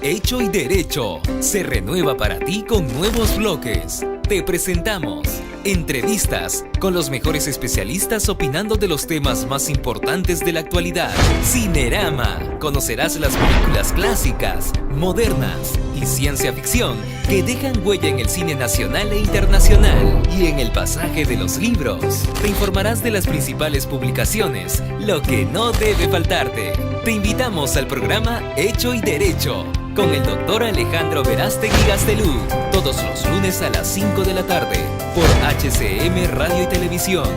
Hecho y Derecho se renueva para ti con nuevos bloques. Te presentamos entrevistas con los mejores especialistas opinando de los temas más importantes de la actualidad. Cinerama. Conocerás las películas clásicas, modernas y ciencia ficción que dejan huella en el cine nacional e internacional y en el pasaje de los libros. Te informarás de las principales publicaciones, lo que no debe faltarte. Te invitamos al programa Hecho y Derecho con el doctor Alejandro Verástegui Gastelú, todos los lunes a las 5 de la tarde, por HCM Radio y Televisión.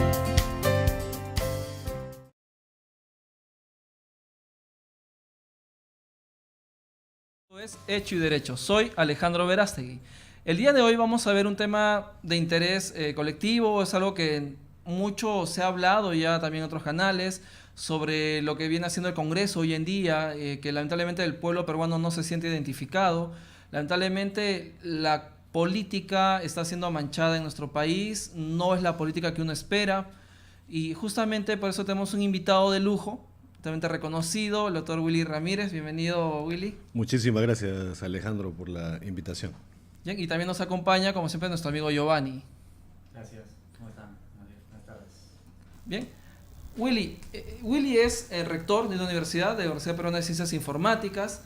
Esto es Hecho y Derecho. Soy Alejandro Verástegui. El día de hoy vamos a ver un tema de interés colectivo, es algo que mucho se ha hablado ya también en otros canales, sobre lo que viene haciendo el Congreso hoy en día, que lamentablemente el pueblo peruano no se siente identificado. Lamentablemente la política está siendo manchada en nuestro país, no es la política que uno espera, y justamente por eso tenemos un invitado de lujo, totalmente reconocido, el doctor Willy Ramírez. Bienvenido, Willy. Muchísimas gracias, Alejandro, por la invitación. Bien, y también nos acompaña, como siempre, nuestro amigo Giovanni. Gracias. ¿Cómo están? Buenas tardes. Bien. Willy es rector de la Universidad Peruana de Ciencias Informáticas,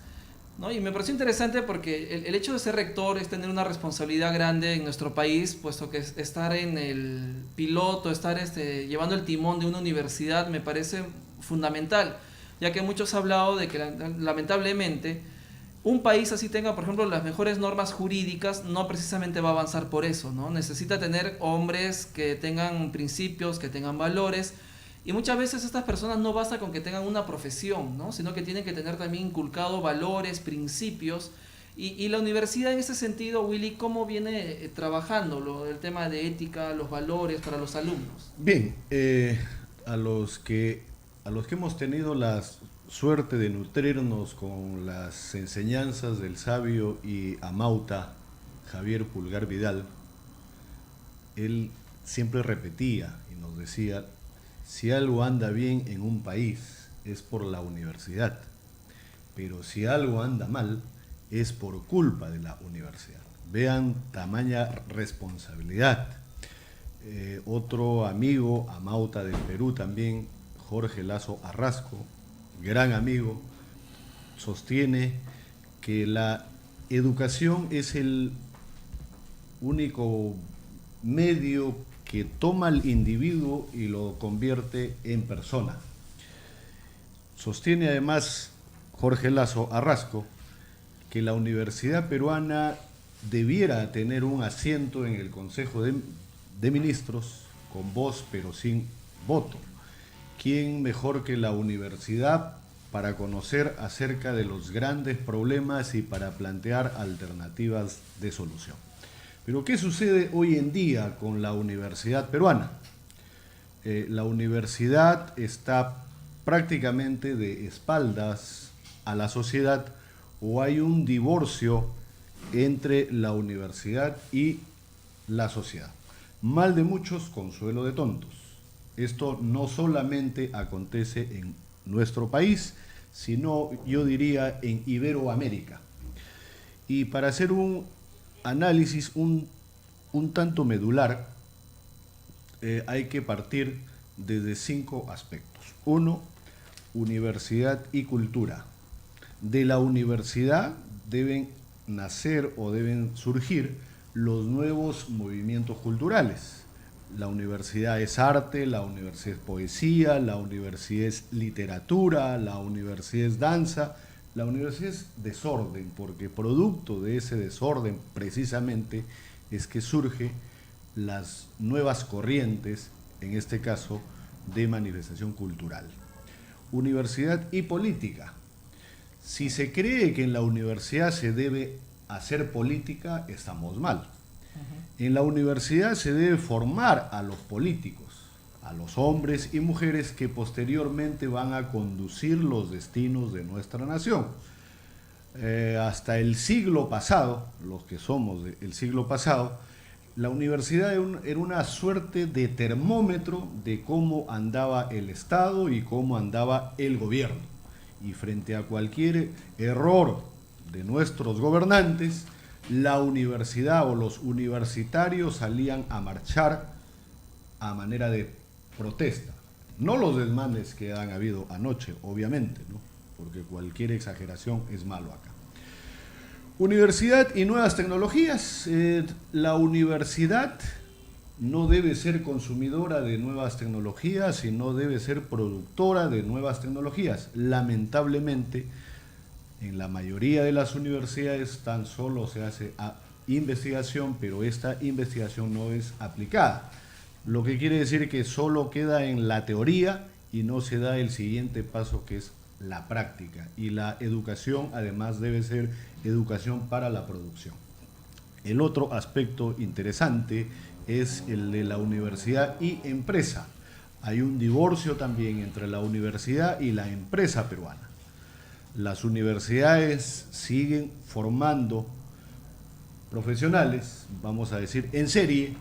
¿no? Y me pareció interesante porque el hecho de ser rector es tener una responsabilidad grande en nuestro país, puesto que estar en el piloto, estar llevando el timón de una universidad me parece fundamental, ya que muchos han hablado de que lamentablemente un país así tenga, por ejemplo, las mejores normas jurídicas, no precisamente va a avanzar por eso, ¿no? Necesita tener hombres que tengan principios, que tengan valores. Y muchas veces estas personas no basta con que tengan una profesión, ¿no? Sino que tienen que tener también inculcado valores, principios. Y la universidad en ese sentido, Willy, ¿cómo viene trabajando el tema de ética, los valores para los alumnos? Bien, a los que hemos tenido la suerte de nutrirnos con las enseñanzas del sabio y amauta Javier Pulgar Vidal, él siempre repetía y nos decía: si algo anda bien en un país es por la universidad, pero si algo anda mal es por culpa de la universidad. Vean tamaña responsabilidad. Otro amigo, amauta del Perú también, Jorge Lazo Arrasco, gran amigo, sostiene que la educación es el único medio que toma al individuo y lo convierte en persona. Sostiene además Jorge Lazo Arrasco que la Universidad Peruana debiera tener un asiento en el Consejo de Ministros con voz pero sin voto. ¿Quién mejor que la universidad para conocer acerca de los grandes problemas y para plantear alternativas de solución? Pero ¿qué sucede hoy en día con la universidad peruana? La universidad está prácticamente de espaldas a la sociedad, o hay un divorcio entre la universidad y la sociedad. Mal de muchos, consuelo de tontos. Esto no solamente acontece en nuestro país, sino, yo diría, en Iberoamérica. Y para hacer un análisis un tanto medular, hay que partir desde 5 aspectos. 1, universidad y cultura. De la universidad deben nacer o deben surgir los nuevos movimientos culturales. La universidad es arte, la universidad es poesía, la universidad es literatura, la universidad es danza. La universidad es desorden, porque producto de ese desorden precisamente es que surgen las nuevas corrientes, en este caso, de manifestación cultural. Universidad y política. Si se cree que en la universidad se debe hacer política, estamos mal. En la universidad se debe formar a los políticos, a los hombres y mujeres que posteriormente van a conducir los destinos de nuestra nación. Hasta el siglo pasado, los que somos del siglo pasado, la universidad era una suerte de termómetro de cómo andaba el Estado y cómo andaba el gobierno. Y frente a cualquier error de nuestros gobernantes, la universidad o los universitarios salían a marchar a manera de protesta. No los desmanes que han habido anoche, obviamente, ¿no? Porque cualquier exageración es malo acá. Universidad y nuevas tecnologías. La universidad no debe ser consumidora de nuevas tecnologías y no debe ser productora de nuevas tecnologías. Lamentablemente, en la mayoría de las universidades tan solo se hace investigación, pero esta investigación no es aplicada. Lo que quiere decir que solo queda en la teoría y no se da el siguiente paso, que es la práctica. Y la educación además debe ser educación para la producción. El otro aspecto interesante es el de la universidad y empresa. Hay un divorcio también entre la universidad y la empresa peruana. Las universidades siguen formando profesionales, vamos a decir, en serie,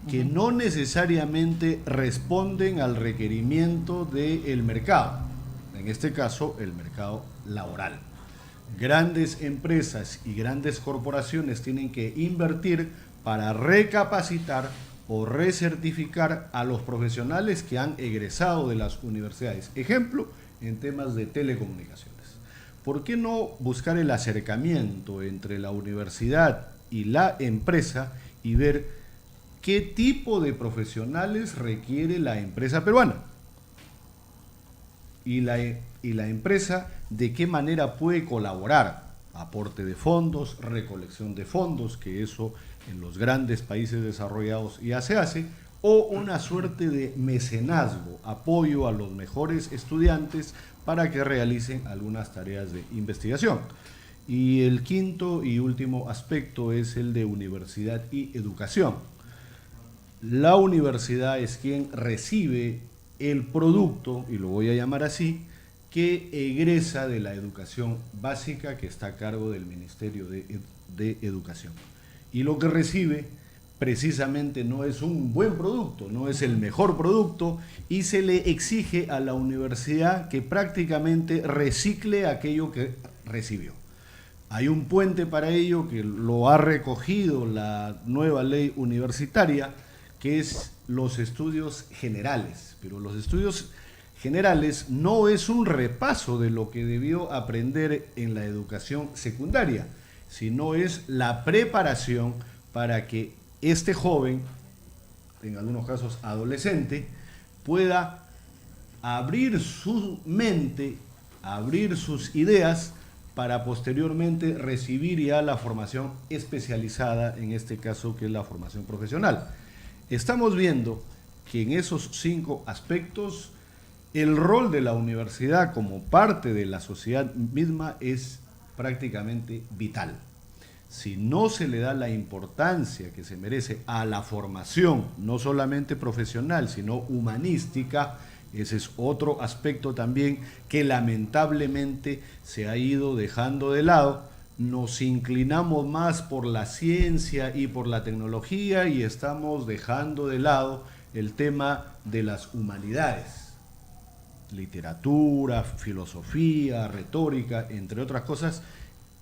que no necesariamente responden al requerimiento del mercado, en este caso el mercado laboral. Grandes empresas y grandes corporaciones tienen que invertir para recapacitar o recertificar a los profesionales que han egresado de las universidades. Ejemplo, en temas de telecomunicaciones. ¿Por qué no buscar el acercamiento entre la universidad y la empresa y ver qué tipo de profesionales requiere la empresa peruana? Y la empresa, ¿de qué manera puede colaborar? Aporte de fondos, recolección de fondos, que eso en los grandes países desarrollados ya se hace, o una suerte de mecenazgo, apoyo a los mejores estudiantes para que realicen algunas tareas de investigación. Y el quinto y último aspecto es el de universidad y educación. La universidad es quien recibe el producto, y lo voy a llamar así, que egresa de la educación básica que está a cargo del Ministerio de Educación. Y lo que recibe precisamente no es un buen producto, no es el mejor producto, y se le exige a la universidad que prácticamente recicle aquello que recibió. Hay un puente para ello que lo ha recogido la nueva ley universitaria, que es los estudios generales. Pero los estudios generales no es un repaso de lo que debió aprender en la educación secundaria, sino es la preparación para que este joven, en algunos casos adolescente, pueda abrir su mente, abrir sus ideas para posteriormente recibir ya la formación especializada, en este caso que es la formación profesional. Estamos viendo que en esos 5 aspectos el rol de la universidad como parte de la sociedad misma es prácticamente vital. Si no se le da la importancia que se merece a la formación, no solamente profesional, sino humanística, ese es otro aspecto también que lamentablemente se ha ido dejando de lado. Nos inclinamos más por la ciencia y por la tecnología y estamos dejando de lado el tema de las humanidades, literatura, filosofía, retórica, entre otras cosas,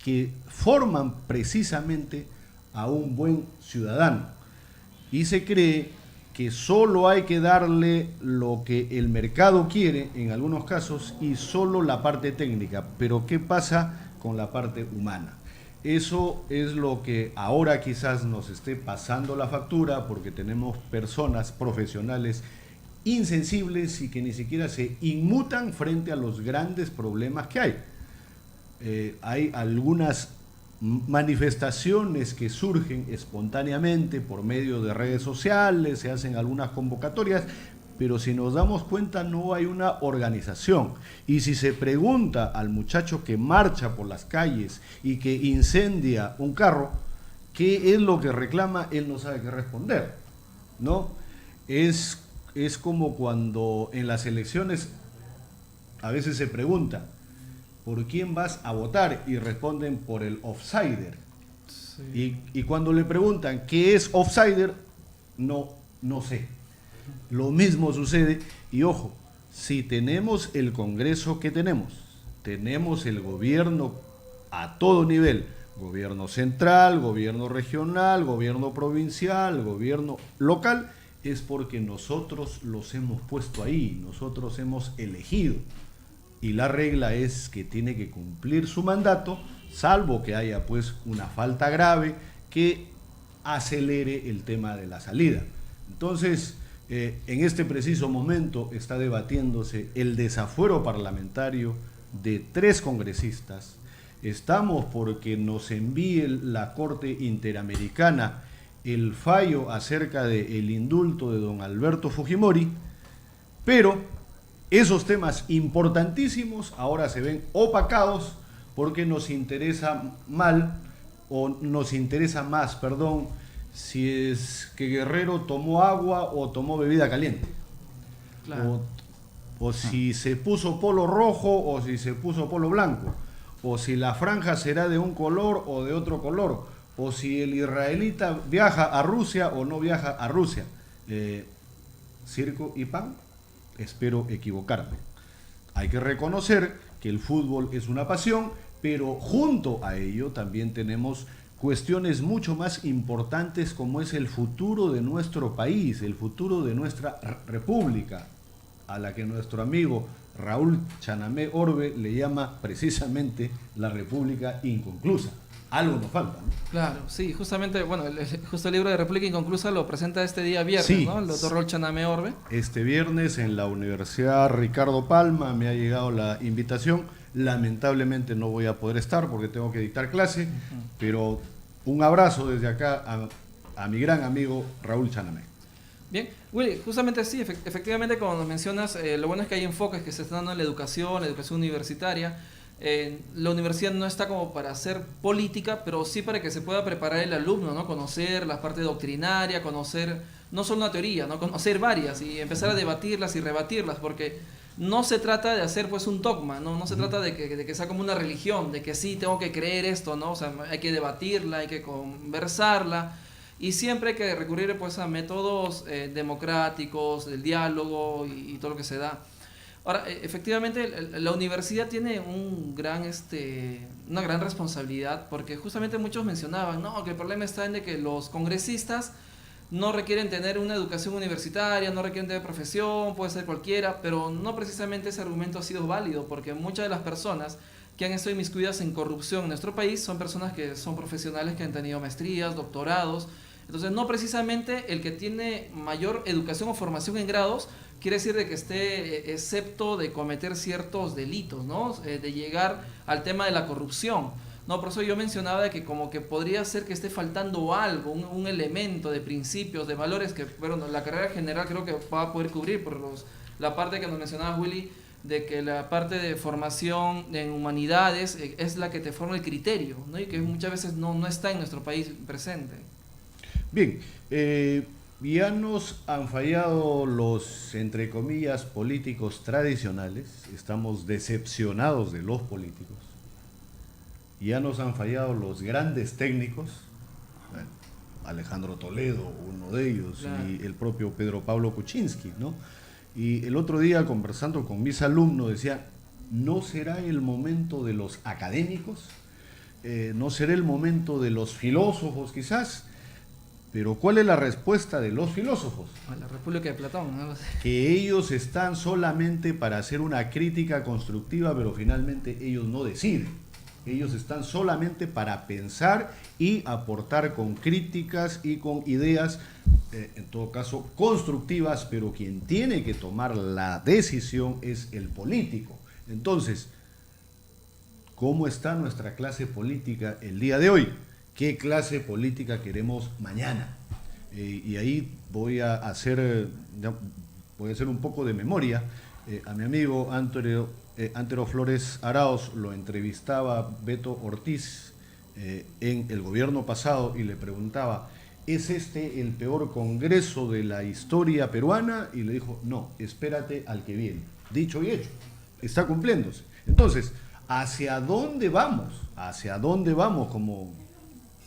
que forman precisamente a un buen ciudadano. Y se cree que solo hay que darle lo que el mercado quiere en algunos casos y solo la parte técnica. Pero ¿qué pasa con la parte humana? Eso es lo que ahora quizás nos esté pasando la factura, porque tenemos personas profesionales insensibles y que ni siquiera se inmutan frente a los grandes problemas que hay. Hay algunas manifestaciones que surgen espontáneamente por medio de redes sociales, se hacen algunas convocatorias, pero si nos damos cuenta no hay una organización. Y si se pregunta al muchacho que marcha por las calles y que incendia un carro, ¿qué es lo que reclama? Él no sabe qué responder, ¿no? Es como cuando en las elecciones a veces se pregunta, ¿por quién vas a votar? Y responden por el outsider. Sí. Y cuando le preguntan qué es outsider, no sé. Lo mismo sucede, y ojo, si tenemos el Congreso que tenemos el gobierno a todo nivel, gobierno central, gobierno regional, gobierno provincial, gobierno local, es porque nosotros los hemos puesto ahí, nosotros hemos elegido. Y la regla es que tiene que cumplir su mandato, salvo que haya pues una falta grave que acelere el tema de la salida. Entonces, en este preciso momento está debatiéndose el desafuero parlamentario de 3 congresistas. Estamos porque nos envíe la Corte Interamericana el fallo acerca del indulto de don Alberto Fujimori, pero esos temas importantísimos ahora se ven opacados porque nos interesa más, si es que Guerrero tomó agua o tomó bebida caliente. Claro. O si se puso polo rojo o si se puso polo blanco, o si la franja será de un color o de otro color, o si el israelita viaja a Rusia o no viaja a Rusia. Circo y pan, espero equivocarme. Hay que reconocer que el fútbol es una pasión, pero junto a ello también tenemos cuestiones mucho más importantes como es el futuro de nuestro país, el futuro de nuestra república, a la que nuestro amigo Raúl Chanamé Orbe le llama precisamente la república inconclusa. Algo nos falta, ¿no? Claro, sí, justamente, bueno, justo el libro de República Inconclusa lo presenta este día viernes, sí, ¿no? El doctor Raúl Chanamé Orbe. Este viernes en la Universidad Ricardo Palma me ha llegado la invitación. Lamentablemente no voy a poder estar porque tengo que dictar clase, pero un abrazo desde acá a mi gran amigo Raúl Chanamé. Bien, Willy, justamente sí, efectivamente como nos mencionas, lo bueno es que hay enfoques que se están dando en la educación universitaria. La universidad no está como para hacer política, pero sí para que se pueda preparar el alumno, ¿no? Conocer la parte doctrinaria, conocer no solo una teoría, ¿no? Conocer varias y empezar a debatirlas y rebatirlas, porque no se trata de hacer pues un dogma, no se trata de que sea como una religión, de que sí tengo que creer esto, ¿no? O sea, hay que debatirla, hay que conversarla y siempre hay que recurrir pues a métodos democráticos, del diálogo y todo lo que se da. Ahora, efectivamente, la universidad tiene una gran responsabilidad, porque justamente muchos mencionaban, no, que el problema está en de que los congresistas no requieren tener una educación universitaria, no requieren tener profesión, puede ser cualquiera, pero no precisamente ese argumento ha sido válido, porque muchas de las personas que han estado inmiscuidas en corrupción en nuestro país son personas que son profesionales que han tenido maestrías, doctorados. Entonces, no precisamente el que tiene mayor educación o formación en grados quiere decir de que esté excepto de cometer ciertos delitos, ¿no? De llegar al tema de la corrupción. No, por eso yo mencionaba de que como que podría ser que esté faltando algo, un elemento de principios, de valores que, bueno, la carrera general creo que va a poder cubrir por la parte que nos mencionaba Willy, de que la parte de formación en humanidades es la que te forma el criterio, ¿no? Y que muchas veces no está en nuestro país presente. Bien, ya nos han fallado los, entre comillas, políticos tradicionales, estamos decepcionados de los políticos, ya nos han fallado los grandes técnicos, Alejandro Toledo, uno de ellos, claro, y el propio Pedro Pablo Kuczynski, ¿no? Y el otro día conversando con mis alumnos decía, ¿no será el momento de los académicos? ¿No será el momento de los filósofos quizás? Pero ¿cuál es la respuesta de los filósofos? La República de Platón, ¿no? Que ellos están solamente para hacer una crítica constructiva, pero finalmente ellos no deciden. Ellos están solamente para pensar y aportar con críticas y con ideas, en todo caso constructivas, pero quien tiene que tomar la decisión es el político. Entonces, ¿cómo está nuestra clase política el día de hoy? ¿Qué clase política queremos mañana? Y ahí voy a hacer un poco de memoria. A mi amigo Antero Flores Arauz lo entrevistaba Beto Ortiz en el gobierno pasado y le preguntaba, ¿es este el peor congreso de la historia peruana? Y le dijo, no, espérate al que viene. Dicho y hecho, está cumpliéndose. Entonces, ¿hacia dónde vamos? ¿Hacia dónde vamos? Como,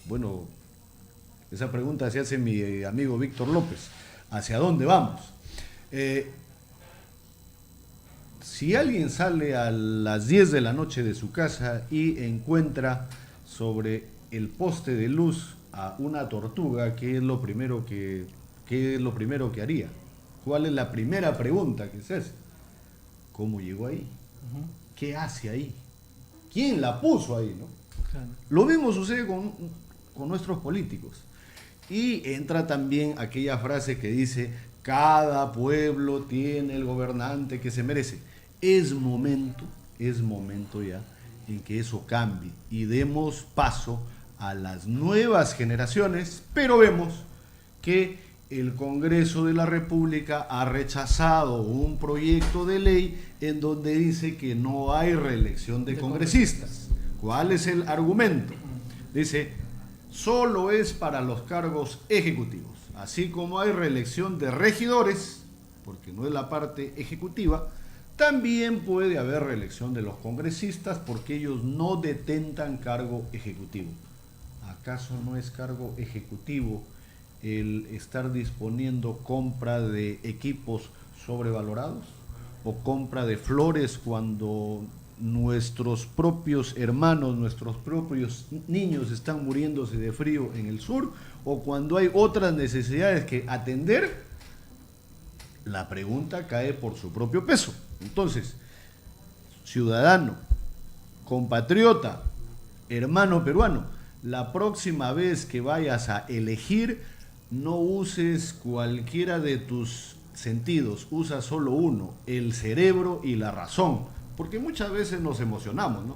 bueno, esa pregunta se hace mi amigo Víctor López. ¿Hacia dónde vamos? Si alguien sale a las 10 de la noche de su casa y encuentra sobre el poste de luz a una tortuga, ¿qué es lo primero que haría? ¿Cuál es la primera pregunta que se hace? ¿Cómo llegó ahí? ¿Qué hace ahí? ¿Quién la puso ahí, no? Claro. Lo mismo sucede con nuestros políticos. Y entra también aquella frase que dice: cada pueblo tiene el gobernante que se merece. Es momento ya en que eso cambie y demos paso a las nuevas generaciones, pero vemos que el Congreso de la República ha rechazado un proyecto de ley en donde dice que no hay reelección de congresistas. ¿Cuál es el argumento? Dice: solo es para los cargos ejecutivos, así como hay reelección de regidores, porque no es la parte ejecutiva, también puede haber reelección de los congresistas porque ellos no detentan cargo ejecutivo. ¿Acaso no es cargo ejecutivo el estar disponiendo compra de equipos sobrevalorados o compra de flores cuando nuestros propios hermanos, nuestros propios niños están muriéndose de frío en el sur, o cuando hay otras necesidades que atender? La pregunta cae por su propio peso. Entonces, ciudadano, compatriota, hermano peruano, la próxima vez que vayas a elegir, no uses cualquiera de tus sentidos, usa solo uno, el cerebro y la razón, porque muchas veces nos emocionamos, ¿no?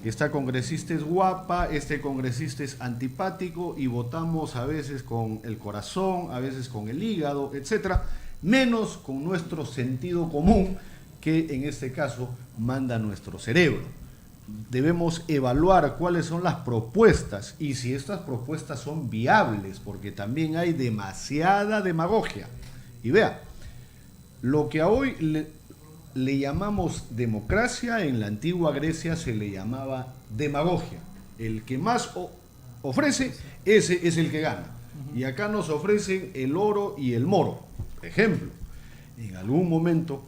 Esta congresista es guapa, este congresista es antipático, y votamos a veces con el corazón, a veces con el hígado, etcétera, menos con nuestro sentido común, que en este caso manda nuestro cerebro. Debemos evaluar cuáles son las propuestas y si estas propuestas son viables, porque también hay demasiada demagogia. Y vea, lo que hoy le llamamos democracia, en la antigua Grecia se le llamaba demagogia. El que más ofrece, ese es el que gana. Y acá nos ofrecen el oro y el moro. Por ejemplo, en algún momento,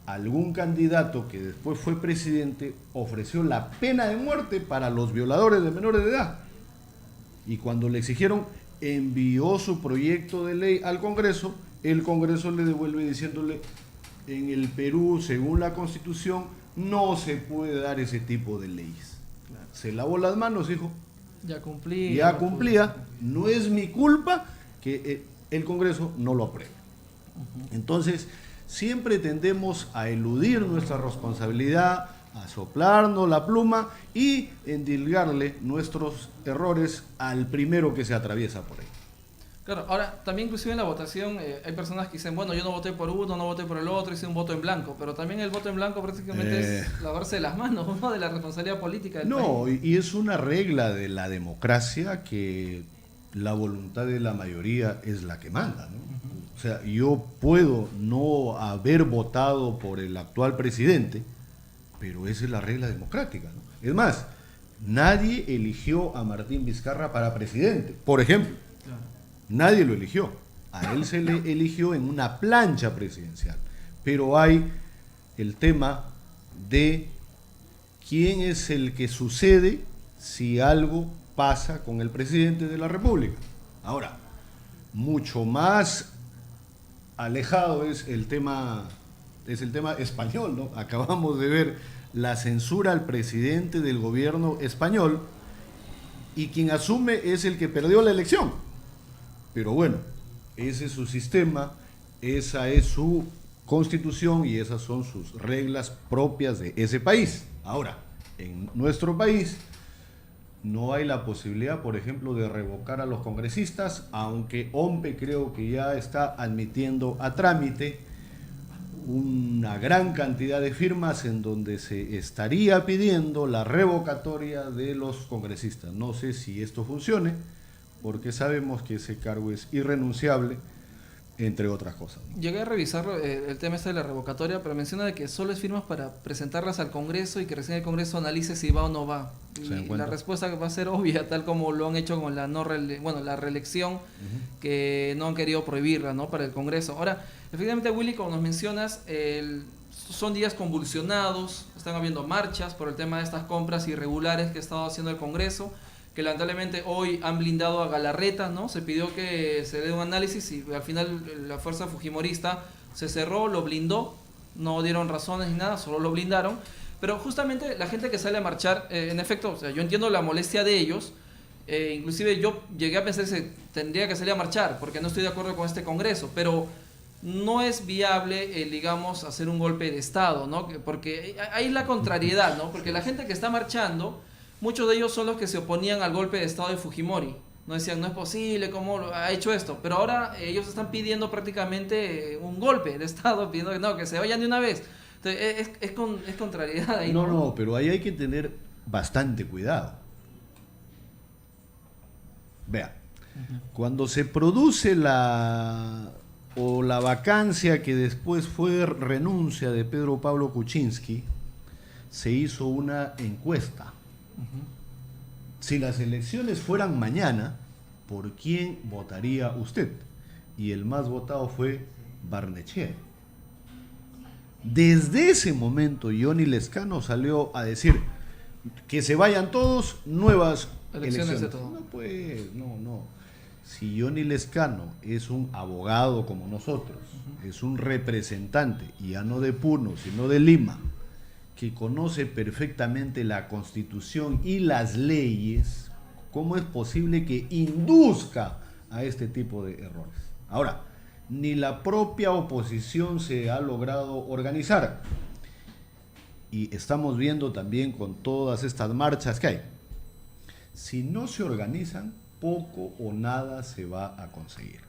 algún candidato que después fue presidente ofreció la pena de muerte para los violadores de menores de edad. Y cuando le exigieron, envió su proyecto de ley al Congreso, el Congreso le devuelve diciéndole: en el Perú, según la Constitución, no se puede dar ese tipo de leyes. Claro. Se lavó las manos, dijo. Ya cumplía. No es mi culpa que el Congreso no lo apruebe. Entonces, siempre tendemos a eludir nuestra responsabilidad, a soplarnos la pluma y endilgarle nuestros errores al primero que se atraviesa por ahí. Claro, ahora también inclusive en la votación hay personas que dicen: bueno, yo no voté por uno, no voté por el otro, hice un voto en blanco, pero también el voto en blanco prácticamente es lavarse las manos, ¿no?, de la responsabilidad política del país. Y es una regla de la democracia que la voluntad de la mayoría es la que manda, ¿no? O sea, yo puedo no haber votado por el actual presidente, pero esa es la regla democrática, ¿no? Es más, nadie eligió a Martín Vizcarra para presidente, por ejemplo. Claro. Nadie lo eligió. A él se le eligió en una plancha presidencial. Pero hay el tema de quién es el que sucede si algo pasa con el presidente de la República. Ahora, mucho más alejado es el tema español, ¿no? Acabamos de ver la censura al presidente del gobierno español y quien asume es el que perdió la elección. Pero bueno, ese es su sistema, esa es su constitución y esas son sus reglas propias de ese país. Ahora, en nuestro país no hay la posibilidad, por ejemplo, de revocar a los congresistas, aunque OMPE creo que ya está admitiendo a trámite una gran cantidad de firmas en donde se estaría pidiendo la revocatoria de los congresistas. No sé si esto funcione, porque sabemos que ese cargo es irrenunciable, entre otras cosas. Llegué a revisar el tema este de la revocatoria, pero menciona de que solo es firmas para presentarlas al Congreso y que recién el Congreso analice si va o no va. Y la respuesta va a ser obvia, tal como lo han hecho con la la reelección, que no han querido prohibirla, ¿no?, para el Congreso. Ahora, efectivamente, Willy, como nos mencionas, son días convulsionados, están habiendo marchas por el tema de estas compras irregulares que ha estado haciendo el Congreso, que lamentablemente hoy han blindado a Galarreta, ¿no? Se pidió que se dé un análisis y al final la fuerza fujimorista se cerró, lo blindó, no dieron razones ni nada, solo lo blindaron. Pero justamente la gente que sale a marchar, en efecto, o sea, yo entiendo la molestia de ellos, inclusive yo llegué a pensar que tendría que salir a marchar porque no estoy de acuerdo con este Congreso, pero no es viable, digamos, hacer un golpe de Estado, ¿no? Porque hay la contrariedad, ¿no? Porque la gente que está marchando, muchos de ellos son los que se oponían al golpe de Estado de Fujimori. No decían, no es posible, ¿cómo ha hecho esto? Pero ahora ellos están pidiendo prácticamente un golpe de Estado, pidiendo que se vayan de una vez. Entonces, es contrariedad ahí. No, pero ahí hay que tener bastante cuidado. Vea, cuando se produce la vacancia que después fue renuncia de Pedro Pablo Kuczynski, se hizo una encuesta. Si las elecciones fueran mañana, ¿por quién votaría usted? Y el más votado fue Barnechea. Desde ese momento Johnny Lescano salió a decir que se vayan todos, nuevas elecciones. De todo. No, pues, no. Si Johnny Lescano es un abogado como nosotros, es un representante, y ya no de Puno, sino de Lima, que conoce perfectamente la Constitución y las leyes, ¿cómo es posible que induzca a este tipo de errores? Ahora, ni la propia oposición se ha logrado organizar. Y estamos viendo también con todas estas marchas que hay. Si no se organizan, poco o nada se va a conseguir.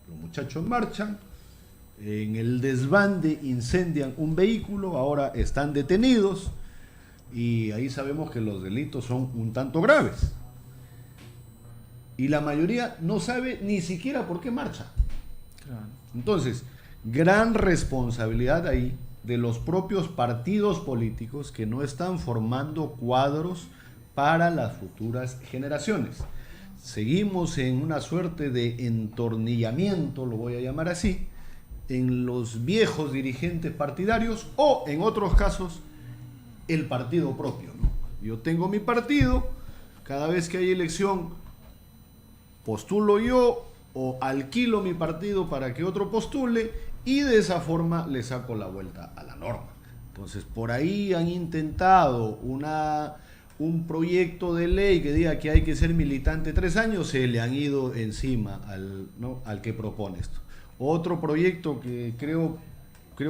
Los muchachos marchan, en el desbande incendian un vehículo, ahora están detenidos y ahí sabemos que los delitos son un tanto graves. Y la mayoría no sabe ni siquiera por qué marcha. Claro. Entonces, gran responsabilidad ahí de los propios partidos políticos que no están formando cuadros para las futuras generaciones. Seguimos en una suerte de entornillamiento, lo voy a llamar así, en los viejos dirigentes partidarios o, en otros casos, el partido propio, ¿no? Yo tengo mi partido, cada vez que hay elección postulo yo o alquilo mi partido para que otro postule y de esa forma le saco la vuelta a la norma. Entonces, por ahí han intentado un proyecto de ley que diga que hay que ser militante 3 años, se le han ido encima al que propone esto. Otro proyecto que creo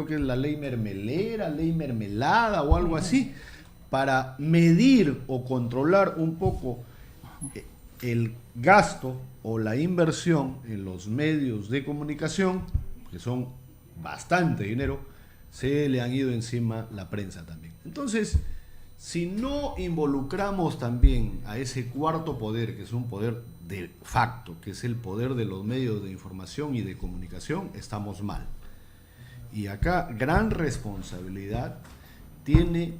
que es la ley mermelera, ley mermelada o algo así, para medir o controlar un poco el gasto o la inversión en los medios de comunicación, que son bastante dinero, se le han ido encima la prensa también. Entonces, si no involucramos también a ese cuarto poder, que es un poder de facto, que es el poder de los medios de información y de comunicación, estamos mal. Y acá gran responsabilidad tiene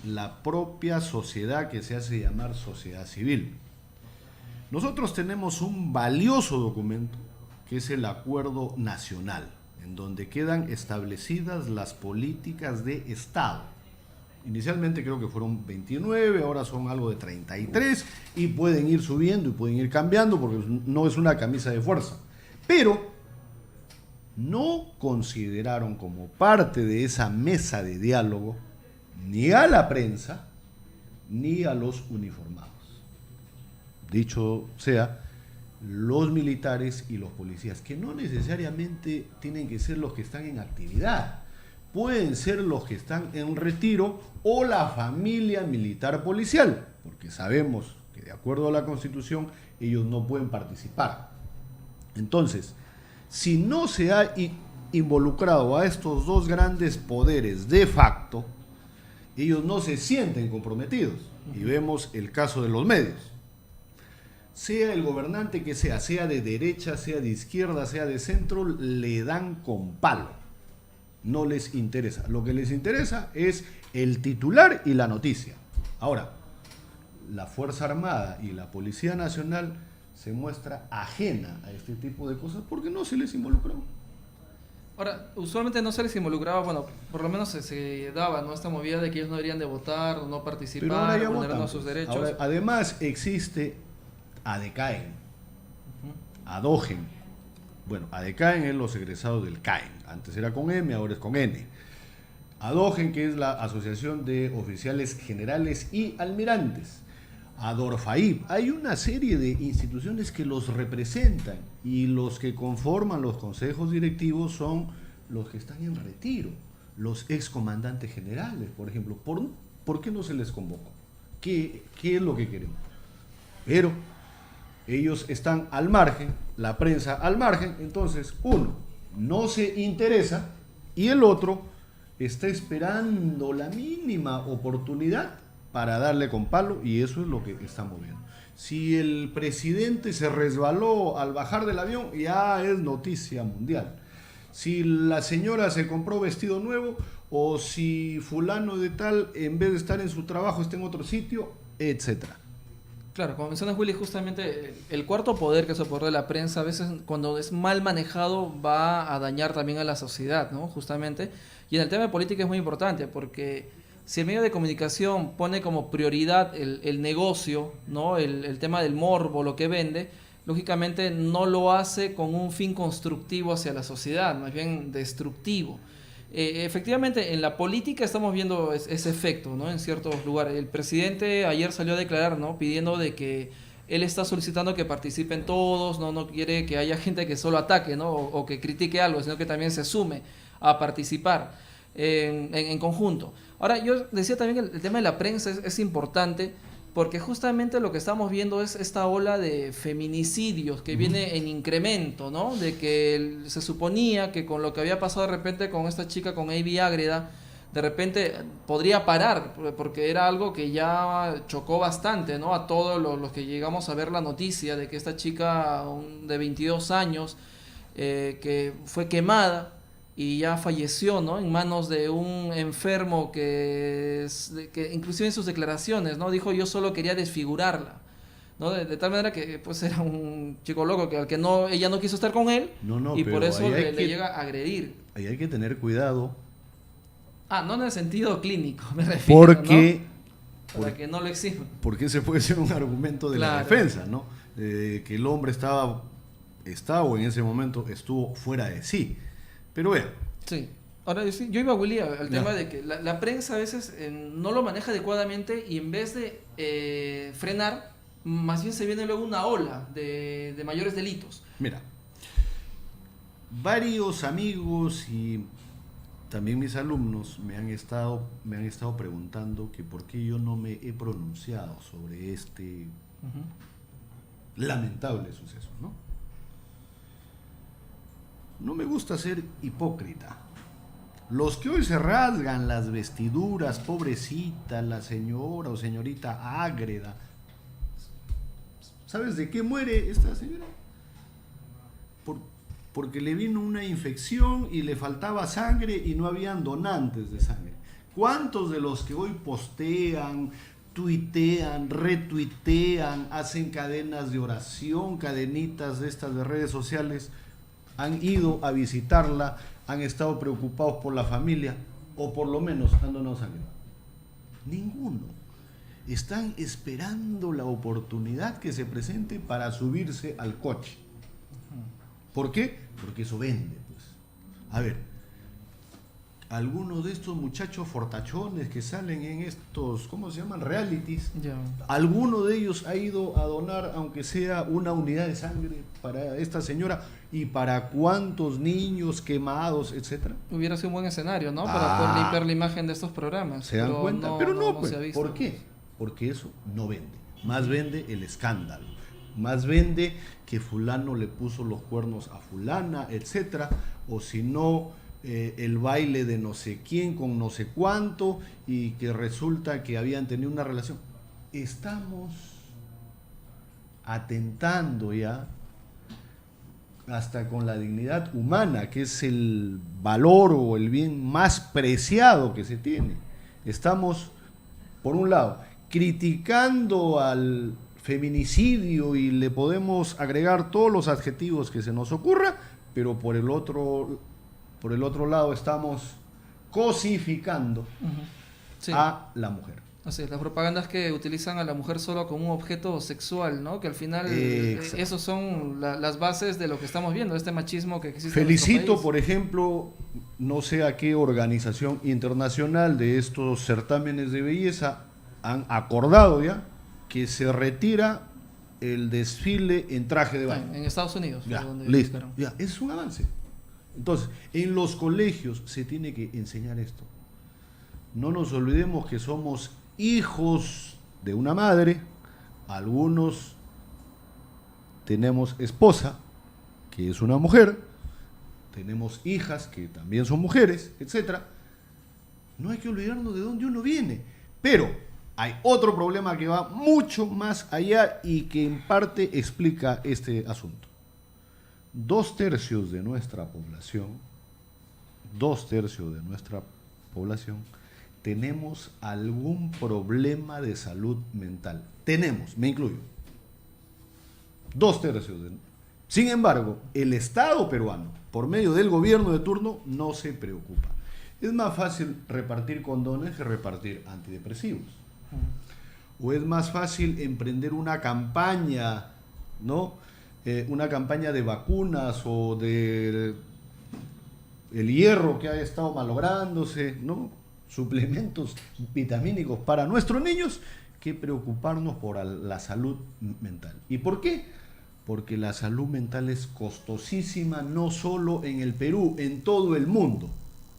la propia sociedad que se hace llamar sociedad civil. Nosotros tenemos un valioso documento que es el Acuerdo Nacional, en donde quedan establecidas las políticas de Estado. Inicialmente creo que fueron 29, ahora son algo de 33 y pueden ir subiendo y pueden ir cambiando porque no es una camisa de fuerza. Pero no consideraron como parte de esa mesa de diálogo ni a la prensa ni a los uniformados. Dicho sea, los militares y los policías, que no necesariamente tienen que ser los que están en actividad. Pueden ser los que están en retiro o la familia militar policial, porque sabemos que de acuerdo a la Constitución ellos no pueden participar. Entonces, si no se ha involucrado a estos dos grandes poderes de facto, ellos no se sienten comprometidos. Y vemos el caso de los medios. sea el gobernante que sea de derecha, sea de izquierda, sea de centro, le dan con palo. No les interesa. Lo que les interesa es el titular y la noticia. Ahora, la Fuerza Armada y la Policía Nacional se muestra ajena a este tipo de cosas porque no se les involucró. Ahora, usualmente no se les involucraba, bueno, por lo menos se daba, ¿no?, esta movida de que ellos no deberían de votar o no participar, Pero ahora ya vulnerando votan, sus pues. derechos. Ahora, además existe ADECAEN, ADOGEN. Bueno, ADECAEN es los egresados del CAEN. Antes era con M, ahora es con N. ADOGEN, que es la Asociación de Oficiales Generales y Almirantes. ADORFAIP. Hay una serie de instituciones que los representan y los que conforman los consejos directivos son los que están en retiro, los excomandantes generales, por ejemplo. ¿Por qué no se les convocó? ¿Qué es lo que queremos? Pero ellos están al margen, la prensa al margen, entonces uno no se interesa y el otro está esperando la mínima oportunidad para darle con palo, y eso es lo que estamos viendo. Si el presidente se resbaló al bajar del avión, ya es noticia mundial. Si la señora se compró vestido nuevo, o si fulano de tal, en vez de estar en su trabajo, está en otro sitio, etcétera. Claro, como mencionas, Willy, justamente el cuarto poder, que es el poder de la prensa, a veces cuando es mal manejado va a dañar también a la sociedad, ¿no? Justamente. Y en el tema de política es muy importante, porque si el medio de comunicación pone como prioridad el negocio, ¿no?, el tema del morbo, lo que vende, lógicamente no lo hace con un fin constructivo hacia la sociedad, más bien destructivo. Efectivamente, en la política estamos viendo ese efecto, ¿no?, en ciertos lugares. El presidente ayer salió a declarar, ¿no?, pidiendo de que él está solicitando que participen todos, no quiere que haya gente que solo ataque, ¿no?, o que critique algo, sino que también se sume a participar en conjunto. Ahora, yo decía también que el tema de la prensa es importante, porque justamente lo que estamos viendo es esta ola de feminicidios que viene en incremento, ¿no? De que se suponía que con lo que había pasado de repente con esta chica, con Avi Ágreda, de repente podría parar, porque era algo que ya chocó bastante, ¿no?, a todos los que llegamos a ver la noticia de que esta chica de 22 años que fue quemada y ya falleció, ¿no?, en manos de un enfermo que inclusive en sus declaraciones, ¿no?, dijo: yo solo quería desfigurarla, ¿no? De tal manera que pues era un chico loco que ella no quiso estar con él, y por eso le llega a agredir. Ahí hay que tener cuidado. No en el sentido clínico, me refiero, porque, ¿no?, para que no lo exijan. Porque ese puede ser un argumento de la defensa, ¿no? Que el hombre estaba o en ese momento estuvo fuera de sí. Pero vean. Sí. Ahora, yo iba, Willy, al tema de que la prensa a veces no lo maneja adecuadamente, y en vez de frenar, más bien se viene luego una ola de mayores delitos. Mira, varios amigos y también mis alumnos me han estado preguntando que por qué yo no me he pronunciado sobre este lamentable suceso, ¿no? No me gusta ser hipócrita. Los que hoy se rasgan las vestiduras, pobrecita la señora o señorita Ágreda, ¿sabes de qué muere esta señora? Porque le vino una infección y le faltaba sangre y no habían donantes de sangre. ¿Cuántos de los que hoy postean, tuitean, retuitean, hacen cadenas de oración, cadenitas de estas de redes sociales, han ido a visitarla, han estado preocupados por la familia, o por lo menos han donado sangre? Ninguno. Están esperando la oportunidad que se presente para subirse al coche. ¿Por qué? Porque eso vende, pues. A ver, algunos de estos muchachos fortachones que salen en estos, ¿cómo se llaman?, realities, alguno de ellos ha ido a donar, aunque sea una unidad de sangre, para esta señora, y para cuántos niños quemados, etcétera. Hubiera sido un buen escenario, ¿no?, para poder limpiar la imagen de estos programas. ¿Se dan cuenta? Pero no, pues, se ha visto. ¿Por qué? Porque eso no vende. Más vende el escándalo. Más vende que fulano le puso los cuernos a fulana, etcétera, o si no, el baile de no sé quién con no sé cuánto, y que resulta que habían tenido una relación. Estamos atentando ya hasta con la dignidad humana, que es el valor o el bien más preciado que se tiene. Estamos, por un lado, criticando al feminicidio y le podemos agregar todos los adjetivos que se nos ocurra, pero por el otro lado estamos cosificando Sí. a la mujer. Así es, las propagandas que utilizan a la mujer solo como un objeto sexual, ¿no? Que al final Exacto. esos son las bases de lo que estamos viendo, este machismo que existe en Felicito, nuestro país. por ejemplo, no sé a qué organización internacional de estos certámenes de belleza han acordado ya que se retira el desfile en traje de baño. En Estados Unidos. Ya, fue donde listo. buscaron. Ya, es un avance. Entonces, en los colegios se tiene que enseñar esto. No nos olvidemos que somos hijos de una madre, algunos tenemos esposa, que es una mujer, tenemos hijas que también son mujeres, etcétera. No hay que olvidarnos de dónde uno viene. Pero hay otro problema que va mucho más allá y que en parte explica este asunto. 2/3 de nuestra población, tenemos algún problema de salud mental. Tenemos, me incluyo. 2/3. Sin embargo, el Estado peruano, por medio del gobierno de turno, no se preocupa. Es más fácil repartir condones que repartir antidepresivos. O es más fácil emprender una campaña, ¿no? Una campaña de vacunas o de el hierro que ha estado malográndose, ¿no? Suplementos vitamínicos para nuestros niños, que preocuparnos por la salud mental. ¿Y por qué? Porque la salud mental es costosísima, no solo en el Perú, en todo el mundo.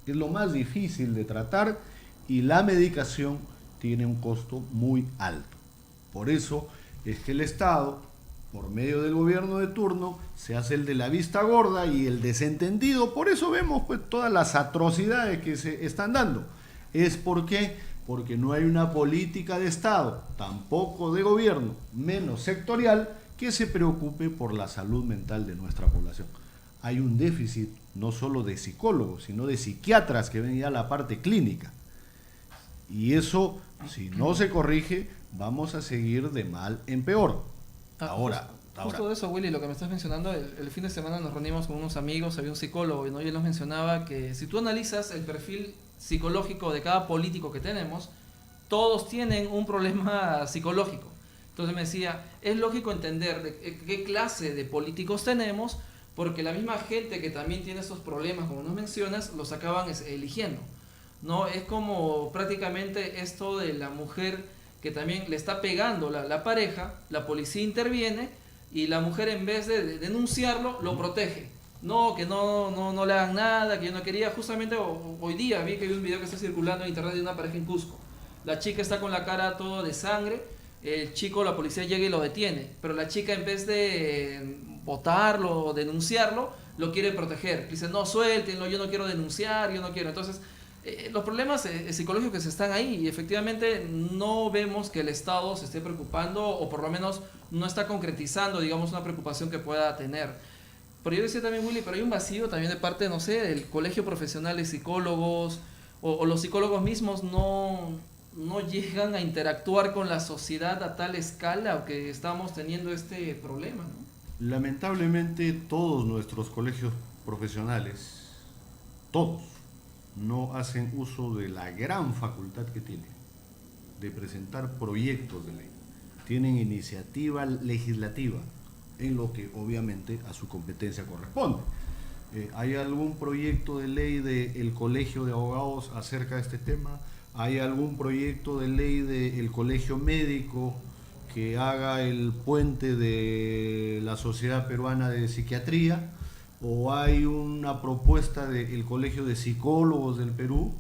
Es lo más difícil de tratar y la medicación tiene un costo muy alto. Por eso es que el Estado, por medio del gobierno de turno, se hace el de la vista gorda y el desentendido. Por eso vemos pues todas las atrocidades que se están dando. ¿Es por qué? Porque no hay una política de Estado, tampoco de gobierno, menos sectorial, que se preocupe por la salud mental de nuestra población. Hay un déficit no solo de psicólogos, sino de psiquiatras que ven ya la parte clínica. Y eso, si no se corrige, vamos a seguir de mal en peor. Ahora. Justo de eso, Willy, lo que me estás mencionando, el fin de semana nos reunimos con unos amigos, había un psicólogo, ¿no? Y él nos mencionaba que si tú analizas el perfil psicológico de cada político que tenemos, todos tienen un problema psicológico. Entonces me decía, es lógico entender de qué clase de políticos tenemos, porque la misma gente que también tiene esos problemas, como nos mencionas, los acaban eligiendo, ¿no? Es como prácticamente esto de la mujer que también le está pegando la pareja, la policía interviene y la mujer, en vez de denunciarlo, lo protege. No, que no le hagan nada, que yo no quería. Justamente hoy día vi que hay un video que está circulando en internet de una pareja en Cusco. La chica está con la cara todo de sangre, el chico, la policía llega y lo detiene, pero la chica, en vez de botarlo o denunciarlo, lo quiere proteger. Dice, no, suéltenlo, yo no quiero denunciar, yo no quiero. Entonces, los problemas psicológicos están ahí y efectivamente no vemos que el Estado se esté preocupando, o por lo menos no está concretizando, digamos, una preocupación que pueda tener. Pero yo decía también, Willy, pero hay un vacío también de parte, no sé, del colegio profesional de psicólogos, o los psicólogos mismos no llegan a interactuar con la sociedad a tal escala que estamos teniendo este problema, ¿no? Lamentablemente todos nuestros colegios profesionales, todos, no hacen uso de la gran facultad que tienen de presentar proyectos de ley. Tienen iniciativa legislativa, en lo que obviamente a su competencia corresponde. ¿Hay algún proyecto de ley del Colegio de Abogados acerca de este tema? ¿Hay algún proyecto de ley del Colegio Médico que haga el puente de la Sociedad Peruana de Psiquiatría? ¿O hay una propuesta del Colegio de Psicólogos del Perú?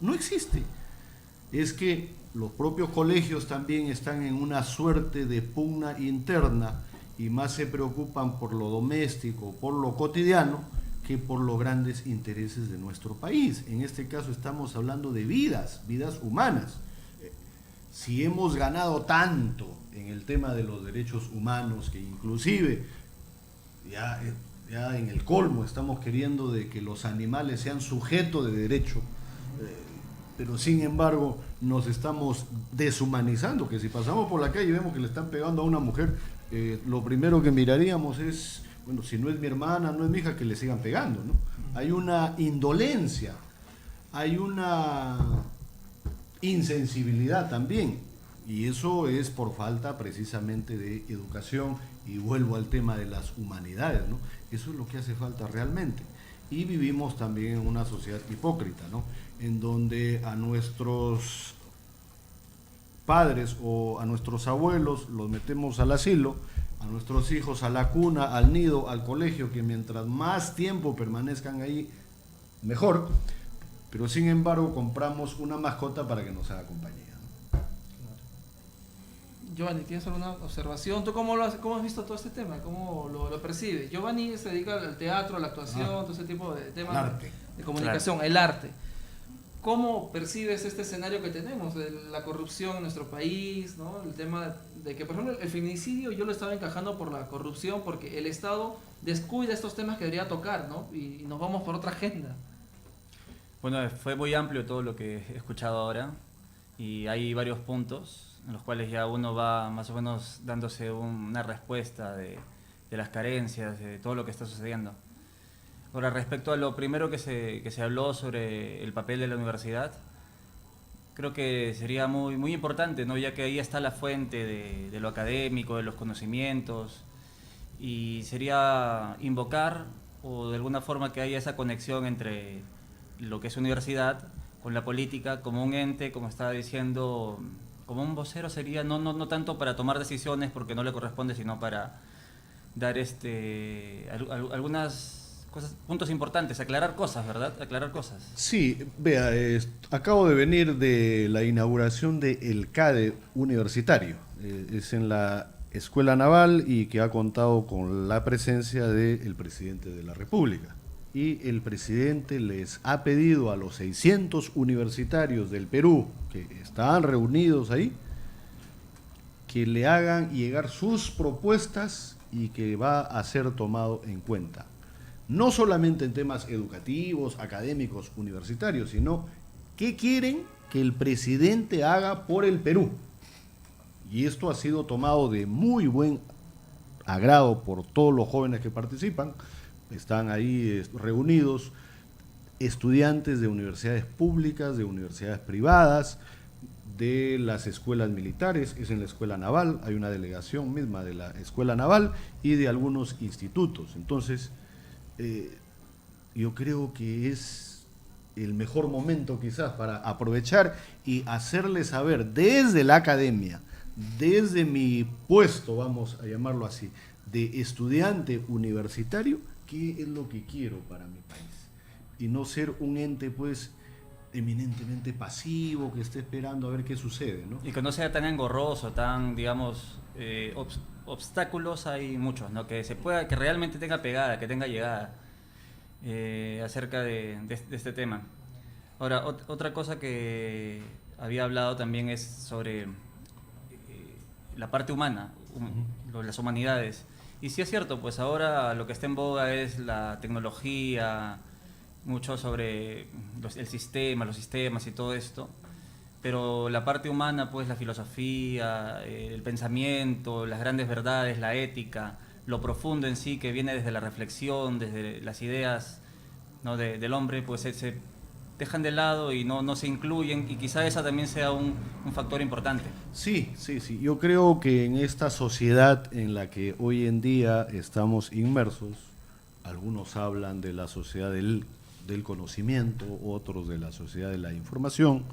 No existe. Es que los propios colegios también están en una suerte de pugna interna y más se preocupan por lo doméstico, por lo cotidiano, que por los grandes intereses de nuestro país. En este caso estamos hablando de vidas humanas. si hemos ganado tanto en el tema de los derechos humanos, que inclusive ya en el colmo estamos queriendo de que los animales sean sujetos de derecho, pero sin embargo nos estamos deshumanizando, que si pasamos por la calle y vemos que le están pegando a una mujer, lo primero que miraríamos es, bueno, si no es mi hermana, no es mi hija, que le sigan pegando, ¿no? Hay una indolencia, hay una insensibilidad también, y eso es por falta precisamente de educación, y vuelvo al tema de las humanidades, ¿no? Eso es lo que hace falta realmente. Y vivimos también en una sociedad hipócrita, ¿no? En donde a nuestros padres o a nuestros abuelos los metemos al asilo, a nuestros hijos a la cuna, al nido, al colegio, que mientras más tiempo permanezcan ahí, mejor, pero sin embargo compramos una mascota para que nos haga compañía, ¿no? Giovanni, ¿tienes alguna observación? ¿Tú cómo has visto todo este tema? ¿Cómo lo percibes? Giovanni se dedica al teatro, a la actuación, todo ese tipo de temas de comunicación, el arte. ¿Cómo percibes este escenario que tenemos de la corrupción en nuestro país, ¿no? El tema de que, por ejemplo, el feminicidio yo lo estaba encajando por la corrupción, porque el Estado descuida estos temas que debería tocar, ¿no? Y nos vamos por otra agenda. Bueno, fue muy amplio todo lo que he escuchado ahora y hay varios puntos en los cuales ya uno va más o menos dándose una respuesta de las carencias, de todo lo que está sucediendo. Ahora, respecto a lo primero que se habló sobre el papel de la universidad, creo que sería muy importante, ¿no? Ya que ahí está la fuente de lo académico, de los conocimientos, y sería invocar o de alguna forma que haya esa conexión entre lo que es universidad con la política como un ente, como estaba diciendo, como un vocero sería, no tanto para tomar decisiones porque no le corresponde, sino para dar algunas cosas, puntos importantes, aclarar cosas, ¿verdad? Aclarar cosas. Sí, vea, acabo de venir de la inauguración del CADE universitario, es en la Escuela Naval y que ha contado con la presencia del presidente de la República. Y el presidente les ha pedido a los 600 universitarios del Perú que están reunidos ahí que le hagan llegar sus propuestas y que va a ser tomado en cuenta. No solamente en temas educativos, académicos, universitarios, sino qué quieren que el presidente haga por el Perú. Y esto ha sido tomado de muy buen agrado por todos los jóvenes que participan. Están ahí reunidos estudiantes de universidades públicas, de universidades privadas, de las escuelas militares, es en la Escuela Naval, hay una delegación misma de la Escuela Naval y de algunos institutos. Entonces, yo creo que es el mejor momento quizás para aprovechar y hacerle saber desde la academia, desde mi puesto, vamos a llamarlo así, de estudiante universitario, qué es lo que quiero para mi país. Y no ser un ente, pues, eminentemente pasivo, que esté esperando a ver qué sucede, ¿no? Y que no sea tan engorroso, tan, digamos, obstáculos hay muchos, ¿no? Que realmente tenga pegada, que tenga llegada acerca de este tema. Ahora, otra cosa que había hablado también es sobre la parte humana, las humanidades. Y sí es cierto, pues ahora lo que está en boga es la tecnología, mucho sobre los sistemas y todo esto, pero la parte humana, pues la filosofía, el pensamiento, las grandes verdades, la ética, lo profundo en sí, que viene desde la reflexión, desde las ideas, ¿no? del hombre, pues se dejan de lado y no se incluyen, y quizá esa también sea un factor importante. Sí. Yo creo que en esta sociedad en la que hoy en día estamos inmersos, algunos hablan de la sociedad del conocimiento, otros de la sociedad de la información.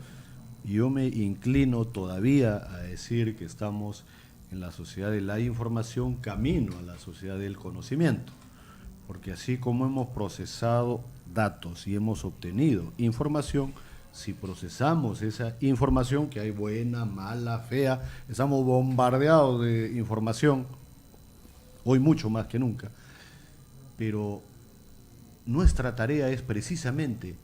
Yo me inclino todavía a decir que estamos en la sociedad de la información camino a la sociedad del conocimiento, porque así como hemos procesado datos y hemos obtenido información, si procesamos esa información, que hay buena, mala, fea, estamos bombardeados de información, hoy mucho más que nunca, pero nuestra tarea es precisamente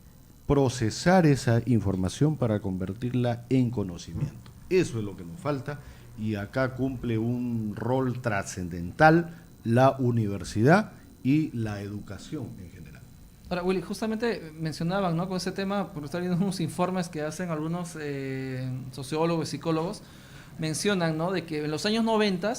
procesar esa información para convertirla en conocimiento. Eso es lo que nos falta y acá cumple un rol trascendental la universidad y la educación en general. Ahora, Willy, justamente mencionaban, ¿no?, con ese tema, porque están viendo unos informes que hacen algunos sociólogos, psicólogos, mencionan, ¿no?, de que en los años 90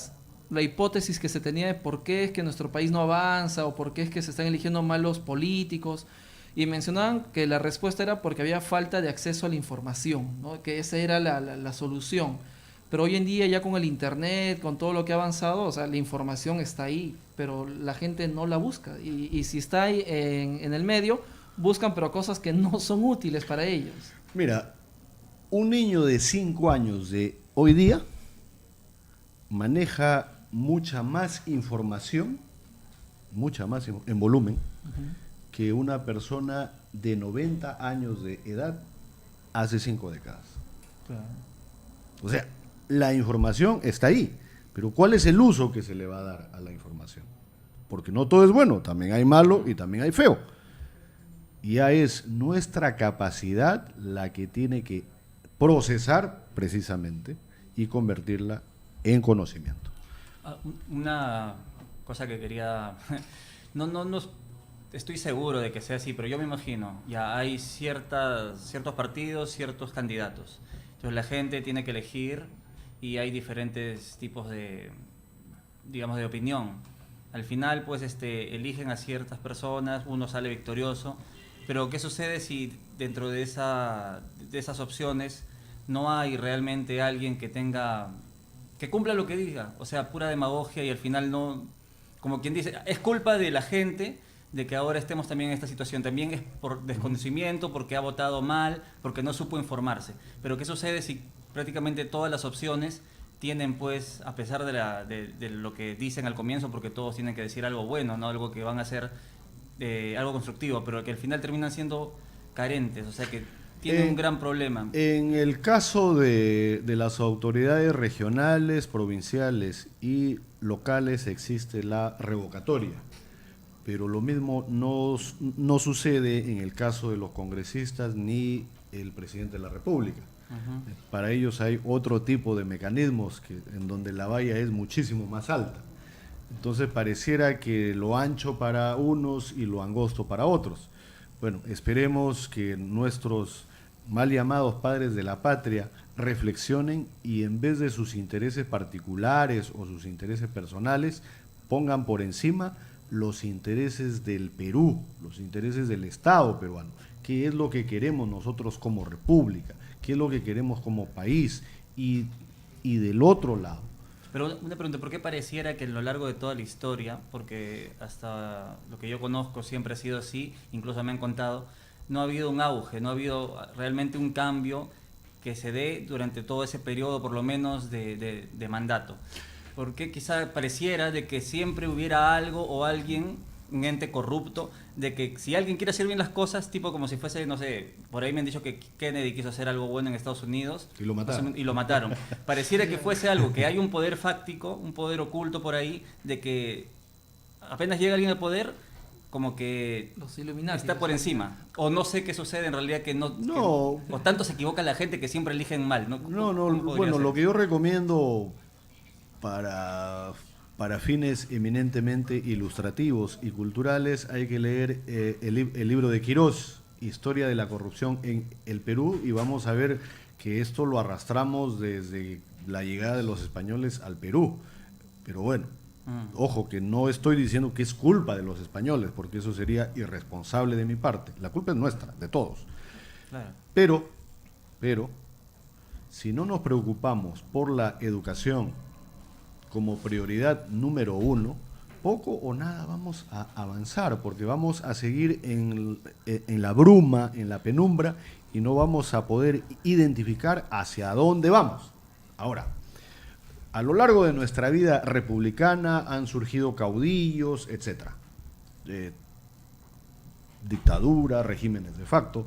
la hipótesis que se tenía de por qué es que nuestro país no avanza o por qué es que se están eligiendo malos políticos, y mencionaban que la respuesta era porque había falta de acceso a la información, ¿no?, que esa era la solución. Pero hoy en día ya con el internet, con todo lo que ha avanzado, o sea, la información está ahí, pero la gente no la busca. Y si está ahí en el medio, buscan pero cosas que no son útiles para ellos. Mira, un niño de 5 años de hoy día maneja mucha más información, mucha más en volumen, que una persona de 90 años de edad hace 5 décadas. Claro. O sea, la información está ahí, pero ¿cuál es el uso que se le va a dar a la información? Porque no todo es bueno, también hay malo y también hay feo. Ya es nuestra capacidad la que tiene que procesar precisamente y convertirla en conocimiento. Una cosa que quería... No estoy seguro de que sea así, pero yo me imagino, ya hay ciertos partidos, ciertos candidatos. Entonces la gente tiene que elegir y hay diferentes tipos de, digamos, de opinión. Al final, pues, eligen a ciertas personas, uno sale victorioso, pero ¿qué sucede si dentro de esas opciones no hay realmente alguien que cumpla lo que diga? O sea, pura demagogia y al final no, como quien dice, es culpa de la gente de que ahora estemos también en esta situación. También es por desconocimiento, porque ha votado mal, porque no supo informarse. Pero ¿qué sucede si prácticamente todas las opciones tienen, pues, a pesar de lo que dicen al comienzo, porque todos tienen que decir algo bueno, ¿no?, algo que van a hacer algo constructivo, pero que al final terminan siendo carentes, o sea que tienen un gran problema? En el caso de las autoridades regionales, provinciales y locales existe la revocatoria, pero lo mismo no sucede en el caso de los congresistas ni el presidente de la República. Para ellos hay otro tipo de mecanismos en donde la valla es muchísimo más alta. Entonces pareciera que lo ancho para unos y lo angosto para otros. Bueno, esperemos que nuestros mal llamados padres de la patria reflexionen y en vez de sus intereses particulares o sus intereses personales, pongan por encima los intereses del Perú, los intereses del Estado peruano. ¿Qué es lo que queremos nosotros como república? ¿Qué es lo que queremos como país? Y del otro lado. Pero una pregunta, ¿por qué pareciera que a lo largo de toda la historia, porque hasta lo que yo conozco siempre ha sido así, incluso me han contado, no ha habido un auge, no ha habido realmente un cambio que se dé durante todo ese periodo, por lo menos, de mandato? ¿Por qué quizá pareciera de que siempre hubiera algo o alguien, un ente corrupto, de que si alguien quiere hacer bien las cosas, tipo como si fuese, no sé, por ahí me han dicho que Kennedy quiso hacer algo bueno en Estados Unidos y lo mataron. Y lo mataron. Pareciera que fuese algo, que hay un poder fáctico, un poder oculto por ahí, de que apenas llega alguien al poder, como que los Illuminati está por encima. O no sé qué sucede en realidad, que no. O tanto se equivoca la gente que siempre eligen mal, ¿no? Bueno, lo que yo recomiendo para fines eminentemente ilustrativos y culturales, hay que leer el libro de Quirós, Historia de la corrupción en el Perú, y vamos a ver que esto lo arrastramos desde la llegada de los españoles al Perú. Pero bueno, ojo, que no estoy diciendo que es culpa de los españoles, porque eso sería irresponsable de mi parte. La culpa es nuestra, de todos. Claro. Pero, si no nos preocupamos por la educación como prioridad número 1, poco o nada vamos a avanzar, porque vamos a seguir en la bruma, en la penumbra, y no vamos a poder identificar hacia dónde vamos. Ahora, a lo largo de nuestra vida republicana han surgido caudillos, etcétera, dictadura, regímenes de facto,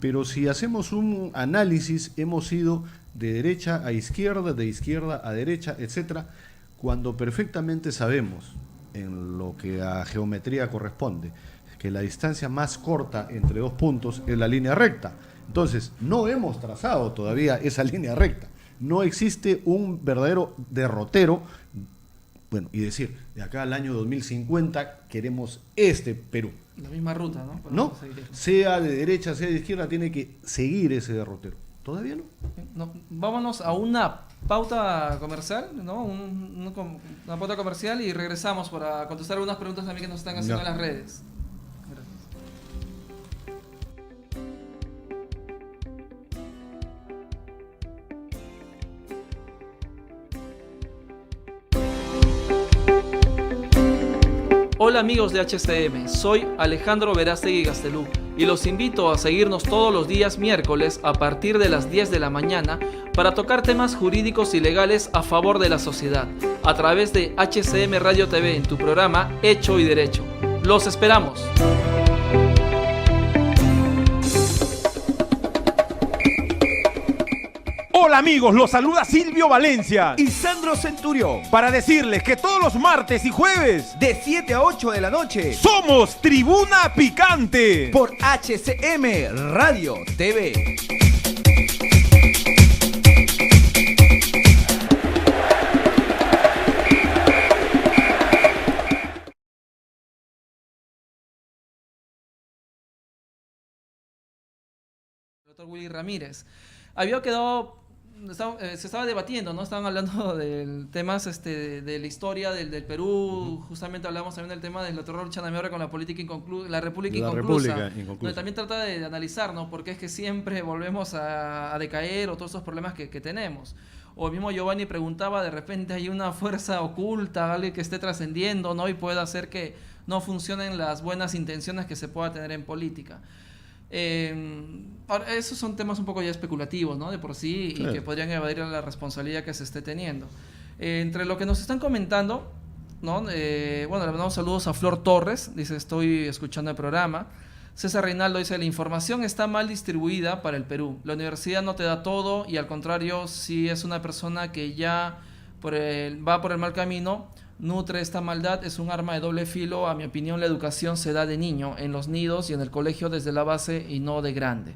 pero si hacemos un análisis, hemos ido de derecha a izquierda, de izquierda a derecha, etcétera, cuando perfectamente sabemos, en lo que a geometría corresponde, que la distancia más corta entre dos puntos es la línea recta. Entonces, no hemos trazado todavía esa línea recta. No existe un verdadero derrotero, bueno, y decir, de acá al año 2050 queremos este Perú. La misma ruta, ¿no? Para No, seguir. sea de derecha, sea de izquierda, tiene que seguir ese derrotero. Todavía no. No, vámonos a una pauta comercial, ¿no? Una pauta comercial y regresamos para contestar algunas preguntas también que nos están haciendo Ya. en las redes. Gracias. Hola amigos de HCM, soy Alejandro Verástegui Gastelú y los invito a seguirnos todos los días miércoles a partir de las 10 de la mañana para tocar temas jurídicos y legales a favor de la sociedad a través de HCM Radio TV en tu programa Hecho y Derecho. ¡Los esperamos! Hola amigos, los saluda Silvio Valencia y Sandro Centurión para decirles que todos los martes y jueves de 7 a 8 de la noche somos Tribuna Picante por HCM Radio TV. Doctor Willy Ramírez. Había quedado, se estaba debatiendo, ¿no? Estaban hablando de temas de la historia del Perú, justamente hablamos también del tema del doctor Chanamiora con la política la República Inconclusa, donde también trata de analizar, ¿no? Por qué es que siempre volvemos a decaer o todos esos problemas que tenemos. O el mismo Giovanni preguntaba, de repente hay una fuerza oculta, alguien que esté trascendiendo, ¿no? Y puede hacer que no funcionen las buenas intenciones que se pueda tener en política. Ahora, esos son temas un poco ya especulativos, ¿no? De por sí, y que podrían evadir la responsabilidad que se esté teniendo. Entre lo que nos están comentando, ¿no? Bueno, le mandamos saludos a Flor Torres, dice, estoy escuchando el programa. César Reinaldo dice, la información está mal distribuida para el Perú. La universidad no te da todo y al contrario, si es una persona que ya va por el mal camino, nutre esta maldad, es un arma de doble filo. A mi opinión, la educación se da de niño, en los nidos y en el colegio desde la base y no de grande.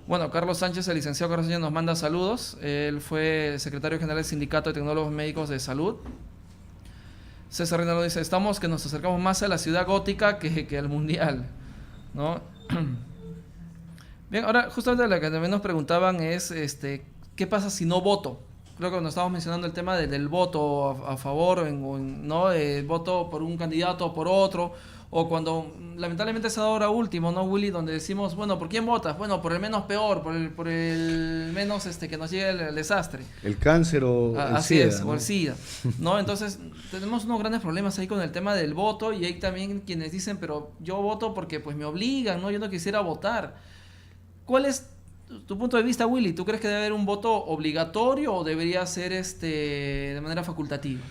Bueno, Carlos Sánchez, el licenciado Carlos Sánchez nos manda saludos. Él fue secretario general del Sindicato de Tecnólogos Médicos de Salud. César Reinaldo dice, estamos que nos acercamos más a la ciudad gótica que al mundial, ¿no? Bien, ahora justamente lo que también nos preguntaban es, ¿qué pasa si no voto? Creo que nos estábamos mencionando el tema del voto a favor, ¿no? El voto por un candidato o por otro, o cuando lamentablemente se da ahora último, ¿no, Willy? Donde decimos, bueno, ¿por quién votas? Bueno, por el menos peor, por el menos que nos llegue el desastre. El cáncer o el así SIDA, es, ¿no? o el SIDA, ¿no? Entonces, tenemos unos grandes problemas ahí con el tema del voto, y hay también quienes dicen, pero yo voto porque pues me obligan, ¿no? Yo no quisiera votar. ¿Cuál es tu punto de vista, Willy? ¿Tú crees que debe haber un voto obligatorio o debería ser de manera facultativa?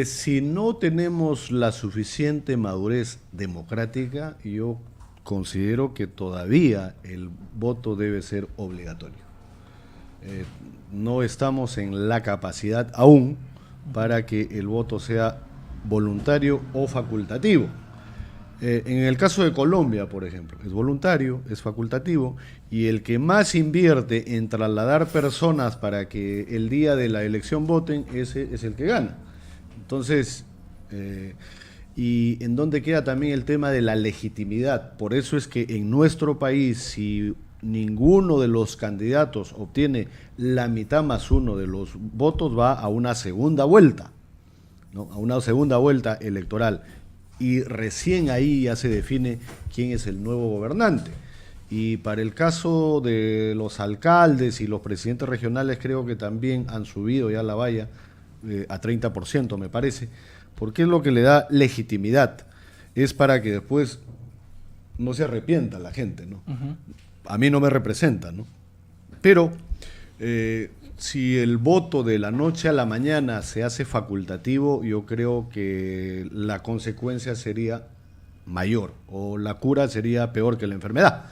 Si no tenemos la suficiente madurez democrática, yo considero que todavía el voto debe ser obligatorio. No estamos en la capacidad aún para que el voto sea voluntario o facultativo. En el caso de Colombia, por ejemplo, es voluntario, es facultativo, y el que más invierte en trasladar personas para que el día de la elección voten, ese es el que gana. Entonces, y en dónde queda también el tema de la legitimidad. Por eso es que en nuestro país, si ninguno de los candidatos obtiene la mitad más uno de los votos, va a una segunda vuelta, ¿no? A una segunda vuelta electoral. Y recién ahí ya se define quién es el nuevo gobernante. Y para el caso de los alcaldes y los presidentes regionales, creo que también han subido ya la valla a 30%, me parece, porque es lo que le da legitimidad. Es para que después no se arrepienta la gente, ¿no? A mí no me representa, ¿no? Pero si el voto de la noche a la mañana se hace facultativo, yo creo que la consecuencia sería mayor, o la cura sería peor que la enfermedad,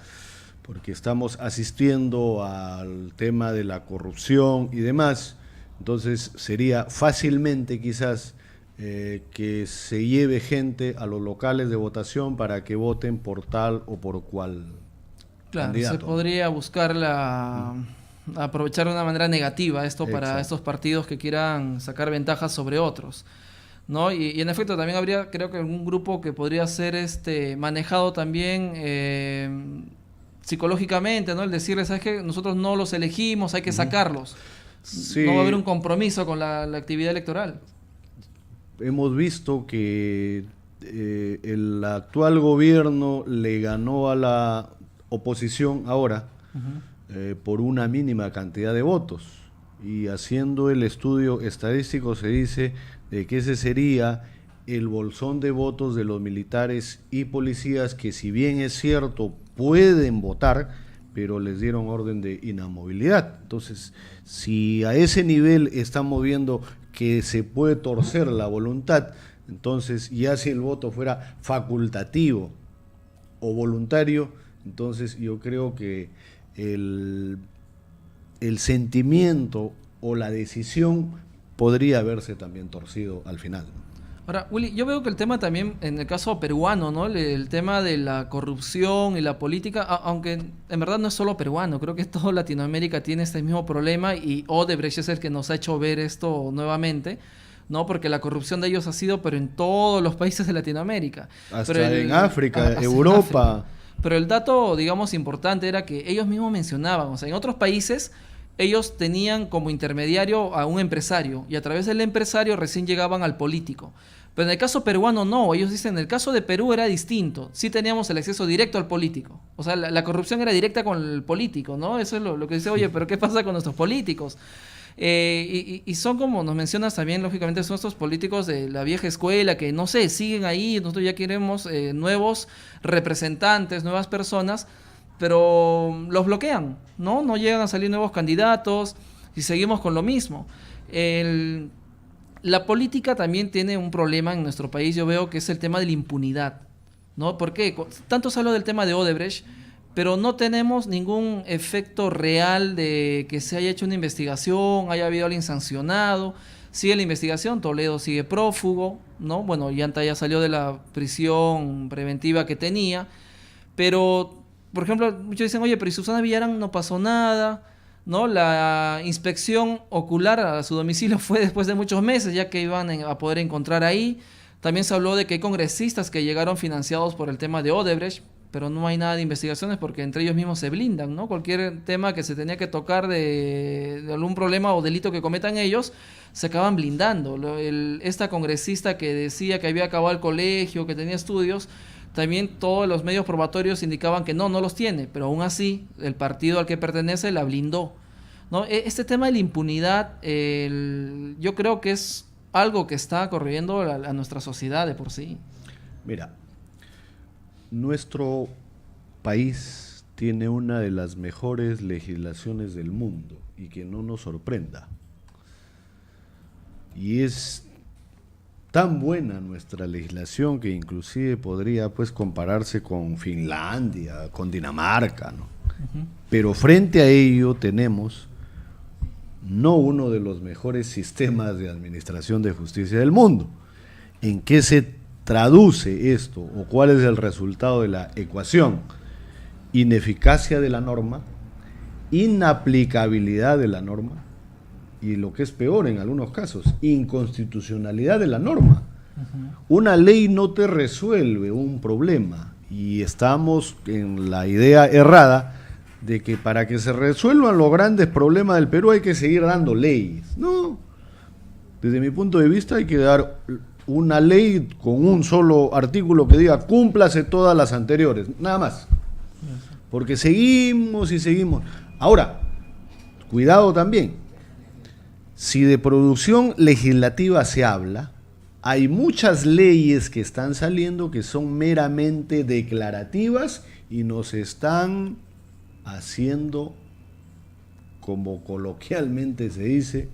porque estamos asistiendo al tema de la corrupción y demás. Entonces sería fácilmente quizás que se lleve gente a los locales de votación para que voten por tal o por cual Claro, candidato. se podría buscar aprovechar de una manera negativa esto para Exacto. estos partidos que quieran sacar ventajas sobre otros, ¿no? Y en efecto también habría, creo que algún grupo que podría ser manejado también psicológicamente, ¿no? El decirles, ¿sabes qué? Nosotros no los elegimos, hay que sacarlos. Sí. No va a haber un compromiso con la actividad electoral. Hemos visto que el actual gobierno le ganó a la oposición ahora por una mínima cantidad de votos, y haciendo el estudio estadístico se dice de que ese sería el bolsón de votos de los militares y policías, que si bien es cierto pueden votar, pero les dieron orden de inamovilidad. Entonces, si a ese nivel estamos viendo que se puede torcer la voluntad, entonces ya si el voto fuera facultativo o voluntario, entonces yo creo que el sentimiento o la decisión podría haberse también torcido al final. Ahora, Willy, yo veo que el tema también, en el caso peruano, ¿no? El tema de la corrupción y la política, aunque en verdad no es solo peruano, creo que toda Latinoamérica tiene este mismo problema, y Odebrecht es el que nos ha hecho ver esto nuevamente, ¿no? Porque la corrupción de ellos ha sido, pero en todos los países de Latinoamérica. Hasta pero en África, hasta en Europa. África. Pero el dato, digamos, importante era que ellos mismos mencionaban, o sea, en otros países ellos tenían como intermediario a un empresario, y a través del empresario recién llegaban al político. Pero en el caso peruano no, ellos dicen, en el caso de Perú era distinto, sí teníamos el acceso directo al político, o sea, la corrupción era directa con el político, ¿no? Eso es lo que dice, oye, pero ¿qué pasa con nuestros políticos? Y son, como nos mencionas también, lógicamente son estos políticos de la vieja escuela que, no sé, siguen ahí, nosotros ya queremos nuevos representantes, nuevas personas, pero los bloquean, ¿no? No llegan a salir nuevos candidatos y seguimos con lo mismo. La política también tiene un problema en nuestro país, yo veo, que es el tema de la impunidad, ¿no? ¿Por qué? Tanto se habla del tema de Odebrecht, pero no tenemos ningún efecto real de que se haya hecho una investigación, haya habido alguien sancionado. Sigue la investigación, Toledo sigue prófugo, ¿no? Bueno, Llanta ya salió de la prisión preventiva que tenía, pero, por ejemplo, muchos dicen, oye, pero Susana Villarán no pasó nada, ¿no? La inspección ocular a su domicilio fue después de muchos meses, ya que iban a poder encontrar ahí. También se habló de que hay congresistas que llegaron financiados por el tema de Odebrecht, pero no hay nada de investigaciones porque entre ellos mismos se blindan, ¿no? Cualquier tema que se tenía que tocar de algún problema o delito que cometan ellos, se acaban blindando. Esta congresista que decía que había acabado el colegio, que tenía estudios, también todos los medios probatorios indicaban que no los tiene, pero aún así el partido al que pertenece la blindó, ¿no? Este tema de la impunidad, yo creo que es algo que está corriendo a nuestra sociedad de por sí. Mira, nuestro país tiene una de las mejores legislaciones del mundo, y que no nos sorprenda. Y es tan buena nuestra legislación que inclusive podría, pues, compararse con Finlandia, con Dinamarca, ¿no? Pero frente a ello tenemos no uno de los mejores sistemas de administración de justicia del mundo. ¿En qué se traduce esto, o cuál es el resultado de la ecuación? Ineficacia de la norma, inaplicabilidad de la norma, y lo que es peor en algunos casos, inconstitucionalidad de la norma. Una ley no te resuelve un problema, y estamos en la idea errada de que para que se resuelvan los grandes problemas del Perú hay que seguir dando leyes. No, desde mi punto de vista hay que dar una ley con un solo artículo que diga cúmplase todas las anteriores, nada más, porque seguimos y seguimos. Ahora, cuidado también, si de producción legislativa se habla, hay muchas leyes que están saliendo que son meramente declarativas y nos están haciendo, como coloquialmente se dice,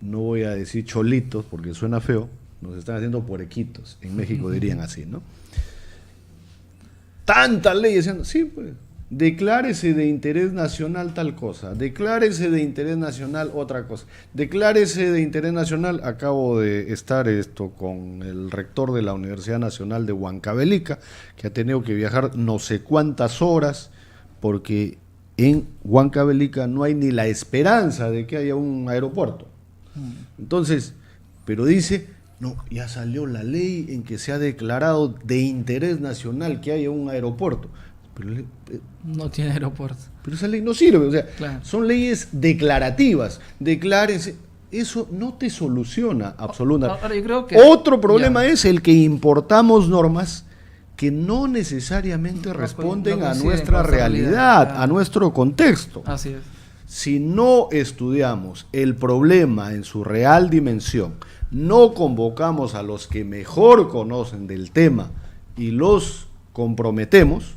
no voy a decir cholitos porque suena feo, nos están haciendo puerquitos, en México dirían así, ¿no? Tantas leyes, sí, pues, declárese de interés nacional tal cosa, declárese de interés nacional otra cosa, declárese de interés nacional. Acabo de estar con el rector de la Universidad Nacional de Huancavelica, que ha tenido que viajar no sé cuántas horas porque en Huancavelica no hay ni la esperanza de que haya un aeropuerto. Entonces, pero dice, no, ya salió la ley en que se ha declarado de interés nacional que haya un aeropuerto. No tiene aeropuerto. Pero esa ley no sirve, o sea, Claro. son leyes declarativas. Declárense, eso no te soluciona absolutamente. Ahora, yo creo que Otro problema ya. es el que importamos normas que no necesariamente responden no a coinciden nuestra con esta realidad, realidad. a nuestro contexto. Así es. Si no estudiamos el problema en su real dimensión, no convocamos a los que mejor conocen del tema y los comprometemos,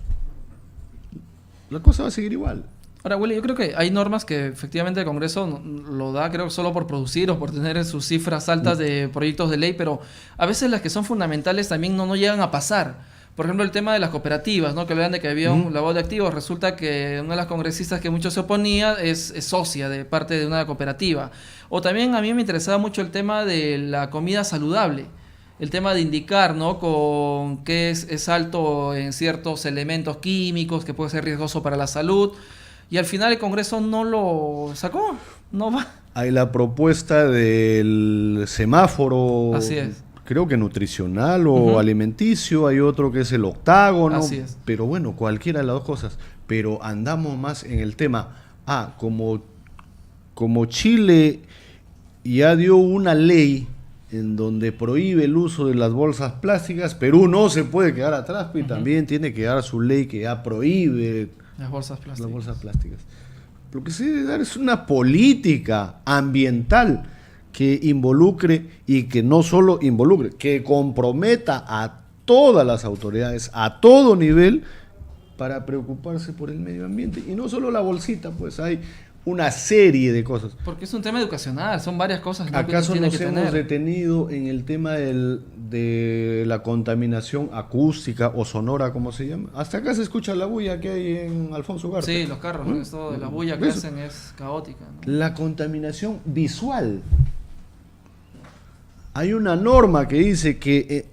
la cosa va a seguir igual. Ahora, Willy, yo creo que hay normas que efectivamente el Congreso lo da, creo, solo por producir o por tener sus cifras altas de proyectos de ley, pero a veces las que son fundamentales también no llegan a pasar. Por ejemplo, el tema de las cooperativas, ¿no? Que hablan de que había un lavado de activos. Resulta que una de las congresistas que mucho se oponía es socia de parte de una cooperativa. O también a mí me interesaba mucho el tema de la comida saludable. El tema de indicar, ¿no? Con que es alto en ciertos elementos químicos, que puede ser riesgoso para la salud. Y al final el Congreso no lo sacó, no va. Hay la propuesta del semáforo, Así es. creo que nutricional o alimenticio, hay otro que es el octágono, Así es. pero bueno, cualquiera de las dos cosas. Pero andamos más en el tema, como Chile ya dio una ley en donde prohíbe el uso de las bolsas plásticas, Perú no se puede quedar atrás, y también tiene que dar su ley que ya prohíbe Las bolsas plásticas. las bolsas plásticas. Lo que se debe dar es una política ambiental que involucre y que no solo involucre, que comprometa a todas las autoridades, a todo nivel, para preocuparse por el medio ambiente. Y no solo la bolsita, pues hay una serie de cosas. Porque es un tema educacional, son varias cosas, ¿no? que ¿Acaso tiene nos que hemos tener. detenido en el tema de la contaminación acústica o sonora, como se llama? Hasta acá se escucha la bulla que hay en Alfonso Ugarte. Sí, los carros, ¿no? Esto de la bulla que Eso. hacen es caótica, ¿no? La contaminación visual. Hay una norma que dice que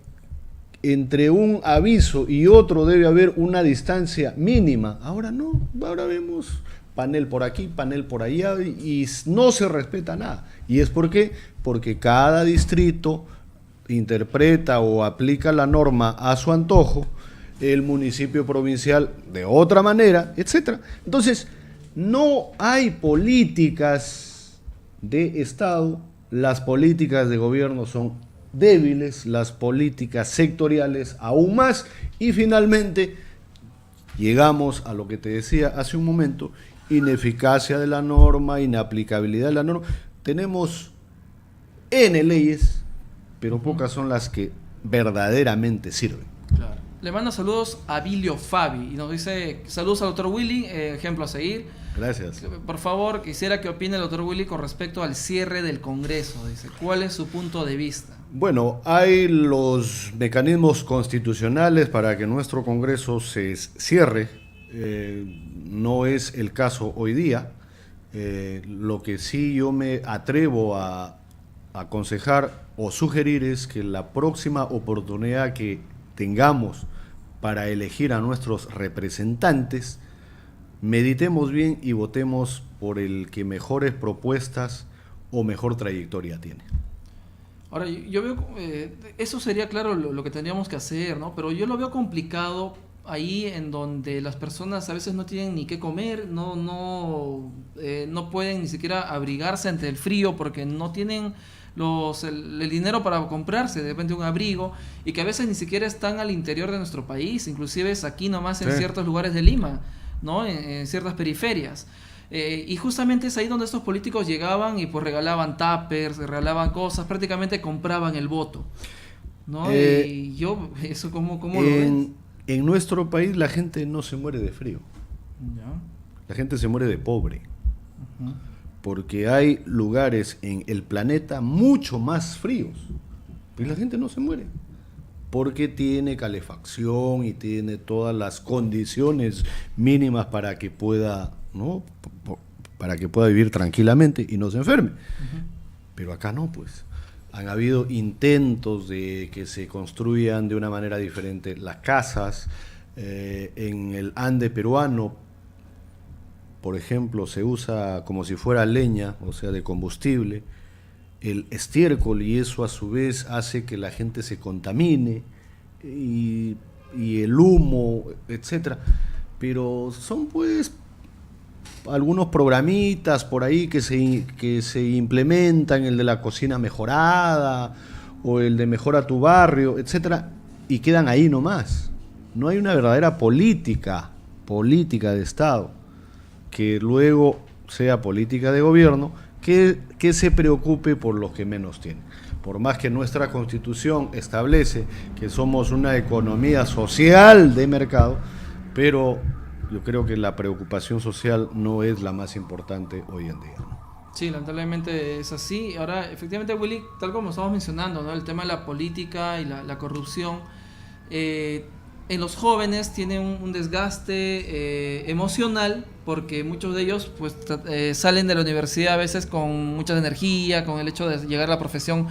entre un aviso y otro debe haber una distancia mínima. Ahora no, ahora vemos panel por aquí, panel por allá y no se respeta nada. ¿Y es por qué? Porque cada distrito interpreta o aplica la norma a su antojo, el municipio provincial de otra manera, etcétera. Entonces, no hay políticas de Estado, las políticas de gobierno son débiles, las políticas sectoriales aún más, y finalmente llegamos a lo que te decía hace un momento, ineficacia de la norma, inaplicabilidad de la norma. Tenemos N leyes, pero pocas son las que verdaderamente sirven. Claro. Le mando saludos a Vilio Fabi y nos dice saludos al doctor Willy, ejemplo a seguir. Gracias. Por favor, quisiera que opine el doctor Willy con respecto al cierre del Congreso. Dice, ¿cuál es su punto de vista? Bueno, hay los mecanismos constitucionales para que nuestro Congreso se cierre. No es el caso hoy día. Lo que sí yo me atrevo a aconsejar o sugerir es que la próxima oportunidad que tengamos para elegir a nuestros representantes, meditemos bien y votemos por el que mejores propuestas o mejor trayectoria tiene. Ahora, yo veo, eso sería claro lo que tendríamos que hacer, ¿no? Pero yo lo veo complicado ahí en donde las personas a veces no tienen ni qué comer, no pueden ni siquiera abrigarse ante el frío porque no tienen el dinero para comprarse de repente un abrigo, y que a veces ni siquiera están al interior de nuestro país, inclusive es aquí nomás en ciertos lugares de Lima, ¿no? En ciertas periferias. Y justamente es ahí donde estos políticos llegaban y pues regalaban tuppers, regalaban cosas, prácticamente compraban el voto, ¿no? Y yo, eso ¿cómo lo ves? En nuestro país la gente no se muere de frío, Ya. la gente se muere de pobre, porque hay lugares en el planeta mucho más fríos y la gente no se muere, porque tiene calefacción y tiene todas las condiciones mínimas para que pueda, ¿no? Para que pueda vivir tranquilamente y no se enferme. Pero acá no, pues. Han habido intentos de que se construyan de una manera diferente las casas. En el Ande peruano por ejemplo, se usa como si fuera leña, o sea, de combustible, el estiércol, y eso a su vez hace que la gente se contamine, y el humo, etcétera. Pero son pues algunos programitas por ahí que se implementan, el de la cocina mejorada o el de mejora tu barrio, etcétera, y quedan ahí nomás. No hay una verdadera política de Estado que luego sea política de gobierno que se preocupe por los que menos tienen. Por más que nuestra Constitución establece que somos una economía social de mercado, pero yo creo que la preocupación social no es la más importante hoy en día, ¿no? Sí, lamentablemente es así. Ahora, efectivamente, Willy, tal como estamos mencionando, ¿no? El tema de la política y la corrupción, en los jóvenes tiene un desgaste emocional, porque muchos de ellos pues salen de la universidad a veces con mucha energía, con el hecho de llegar a la profesión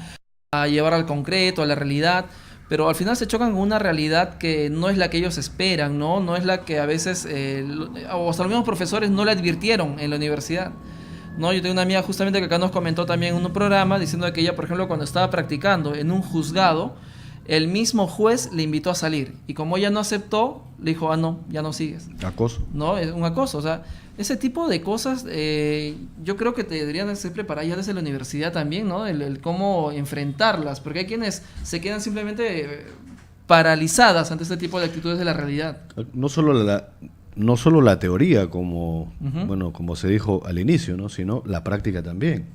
a llevar al concreto, a la realidad, pero al final se chocan con una realidad que no es la que ellos esperan, ¿no? No es la que a veces, o hasta los mismos profesores no le advirtieron en la universidad, ¿no? Yo tengo una amiga justamente que acá nos comentó también en un programa diciendo que ella, por ejemplo, cuando estaba practicando en un juzgado, el mismo juez le invitó a salir, y como ella no aceptó, le dijo, no, ya no sigues. Acoso. No, es un acoso. O sea, ese tipo de cosas yo creo que te deberían ser preparadas ya desde la universidad también, ¿no? El cómo enfrentarlas, porque hay quienes se quedan simplemente paralizadas ante este tipo de actitudes de la realidad. No solo la teoría, como, bueno, como se dijo al inicio, ¿no? Sino la práctica también.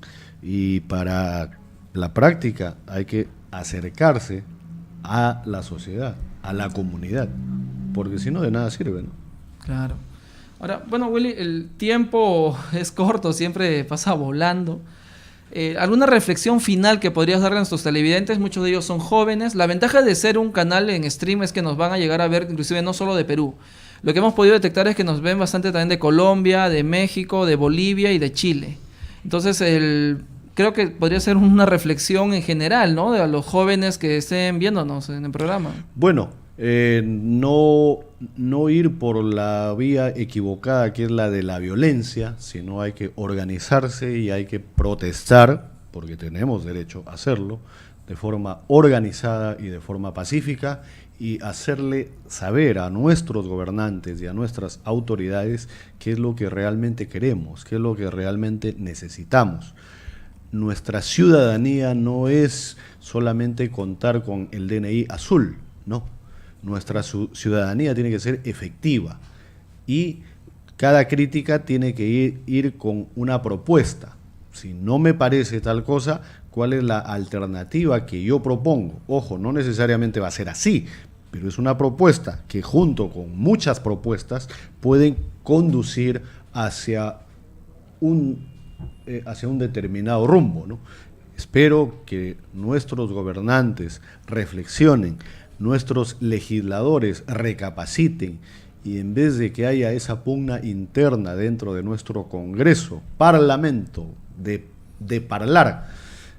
Y para la práctica hay que acercarse a la sociedad, a la comunidad, porque si no de nada sirve, ¿no? Claro. Ahora, bueno, Willy, el tiempo es corto, siempre pasa volando. ¿Alguna reflexión final que podrías darle a nuestros televidentes? Muchos de ellos son jóvenes. La ventaja de ser un canal en stream es que nos van a llegar a ver, inclusive no solo de Perú. Lo que hemos podido detectar es que nos ven bastante también de Colombia, de México, de Bolivia y de Chile. Entonces, creo que podría ser una reflexión en general, ¿no? De los jóvenes que estén viéndonos en el programa. Bueno, no ir por la vía equivocada, que es la de la violencia, sino hay que organizarse y hay que protestar, porque tenemos derecho a hacerlo, de forma organizada y de forma pacífica, y hacerle saber a nuestros gobernantes y a nuestras autoridades qué es lo que realmente queremos, qué es lo que realmente necesitamos. Nuestra ciudadanía no es solamente contar con el DNI azul, no. Nuestra ciudadanía tiene que ser efectiva, y cada crítica tiene que ir con una propuesta. Si no me parece tal cosa, ¿cuál es la alternativa que yo propongo? Ojo, no necesariamente va a ser así, pero es una propuesta que junto con muchas propuestas pueden conducir hacia un determinado rumbo, ¿no? Espero que nuestros gobernantes reflexionen, nuestros legisladores recapaciten, y en vez de que haya esa pugna interna dentro de nuestro Congreso, Parlamento, de parlar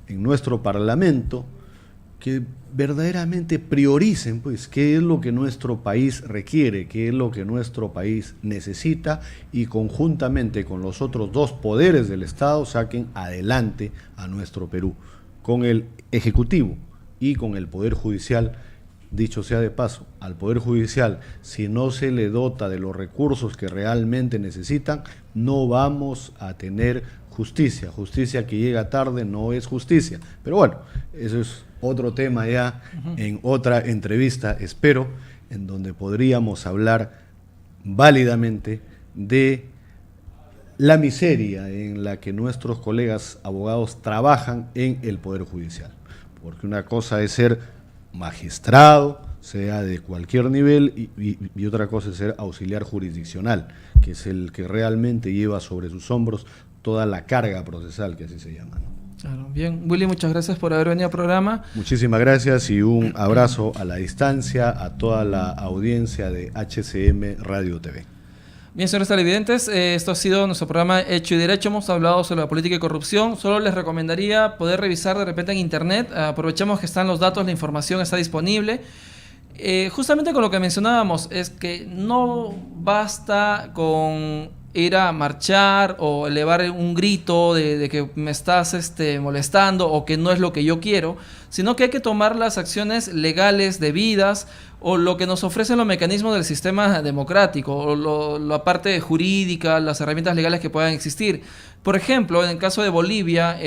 en nuestro Parlamento, que verdaderamente prioricen pues qué es lo que nuestro país requiere, qué es lo que nuestro país necesita, y conjuntamente con los otros dos poderes del Estado saquen adelante a nuestro Perú, con el Ejecutivo y con el Poder Judicial. Dicho sea de paso, al Poder Judicial, si no se le dota de los recursos que realmente necesitan, no vamos a tener justicia. Justicia que llega tarde no es justicia. Pero bueno, eso es otro tema ya en otra entrevista, espero, en donde podríamos hablar válidamente de la miseria en la que nuestros colegas abogados trabajan en el Poder Judicial. Porque una cosa es ser magistrado, sea de cualquier nivel, y otra cosa es ser auxiliar jurisdiccional, que es el que realmente lleva sobre sus hombros toda la carga procesal, que así se llama, ¿no? Claro, bien. Willy, muchas gracias por haber venido al programa. Muchísimas gracias y un abrazo a la distancia a toda la audiencia de HCM Radio TV. Bien, señores televidentes, esto ha sido nuestro programa Hecho y Derecho. Hemos hablado sobre la política y corrupción. Solo les recomendaría poder revisar de repente en internet. Aprovechemos que están los datos, la información está disponible. Justamente con lo que mencionábamos, es que no basta con ir a marchar o elevar un grito de que me estás molestando o que no es lo que yo quiero, sino que hay que tomar las acciones legales debidas o lo que nos ofrecen los mecanismos del sistema democrático o la parte jurídica, las herramientas legales que puedan existir. Por ejemplo, en el caso de Bolivia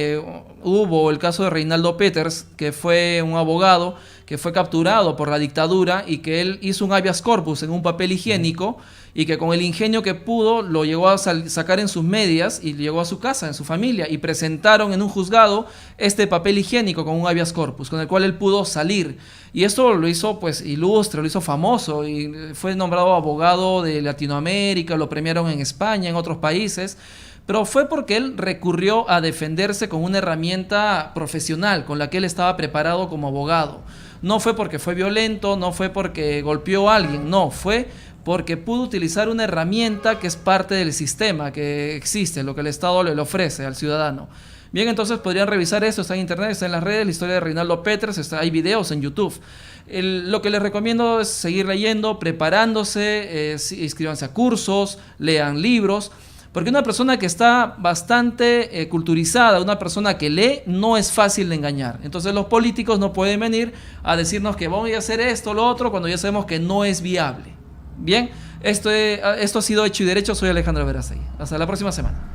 hubo el caso de Reinaldo Peters, que fue un abogado que fue capturado por la dictadura y que él hizo un habeas corpus en un papel higiénico y que con el ingenio que pudo lo llegó a sacar en sus medias y llegó a su casa, en su familia, y presentaron en un juzgado este papel higiénico con un habeas corpus, con el cual él pudo salir. Y esto lo hizo pues ilustre, lo hizo famoso y fue nombrado abogado de Latinoamérica, lo premiaron en España, en otros países. Pero fue porque él recurrió a defenderse con una herramienta profesional con la que él estaba preparado como abogado. No fue porque fue violento, no fue porque golpeó a alguien, no, fue porque pudo utilizar una herramienta que es parte del sistema que existe, lo que el Estado le ofrece al ciudadano. Bien, entonces podrían revisar eso, está en internet, está en las redes, la historia de Reinaldo Peters, hay videos en YouTube. Lo que les recomiendo es seguir leyendo, preparándose, inscríbanse a cursos, lean libros. Porque una persona que está bastante culturizada, una persona que lee, no es fácil de engañar. Entonces los políticos no pueden venir a decirnos que vamos a hacer esto o lo otro cuando ya sabemos que no es viable. Bien, esto ha sido Hecho y Derecho. Soy Alejandro Verástegui. Hasta la próxima semana.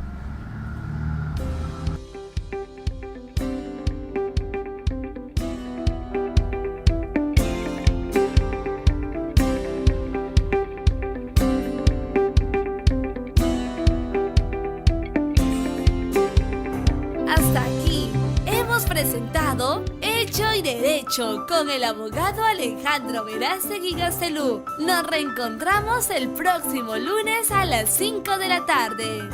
Hasta aquí hemos presentado Hecho y Derecho con el abogado Alejandro Verástegui Gaztelú. Nos reencontramos el próximo lunes a las 5 de la tarde.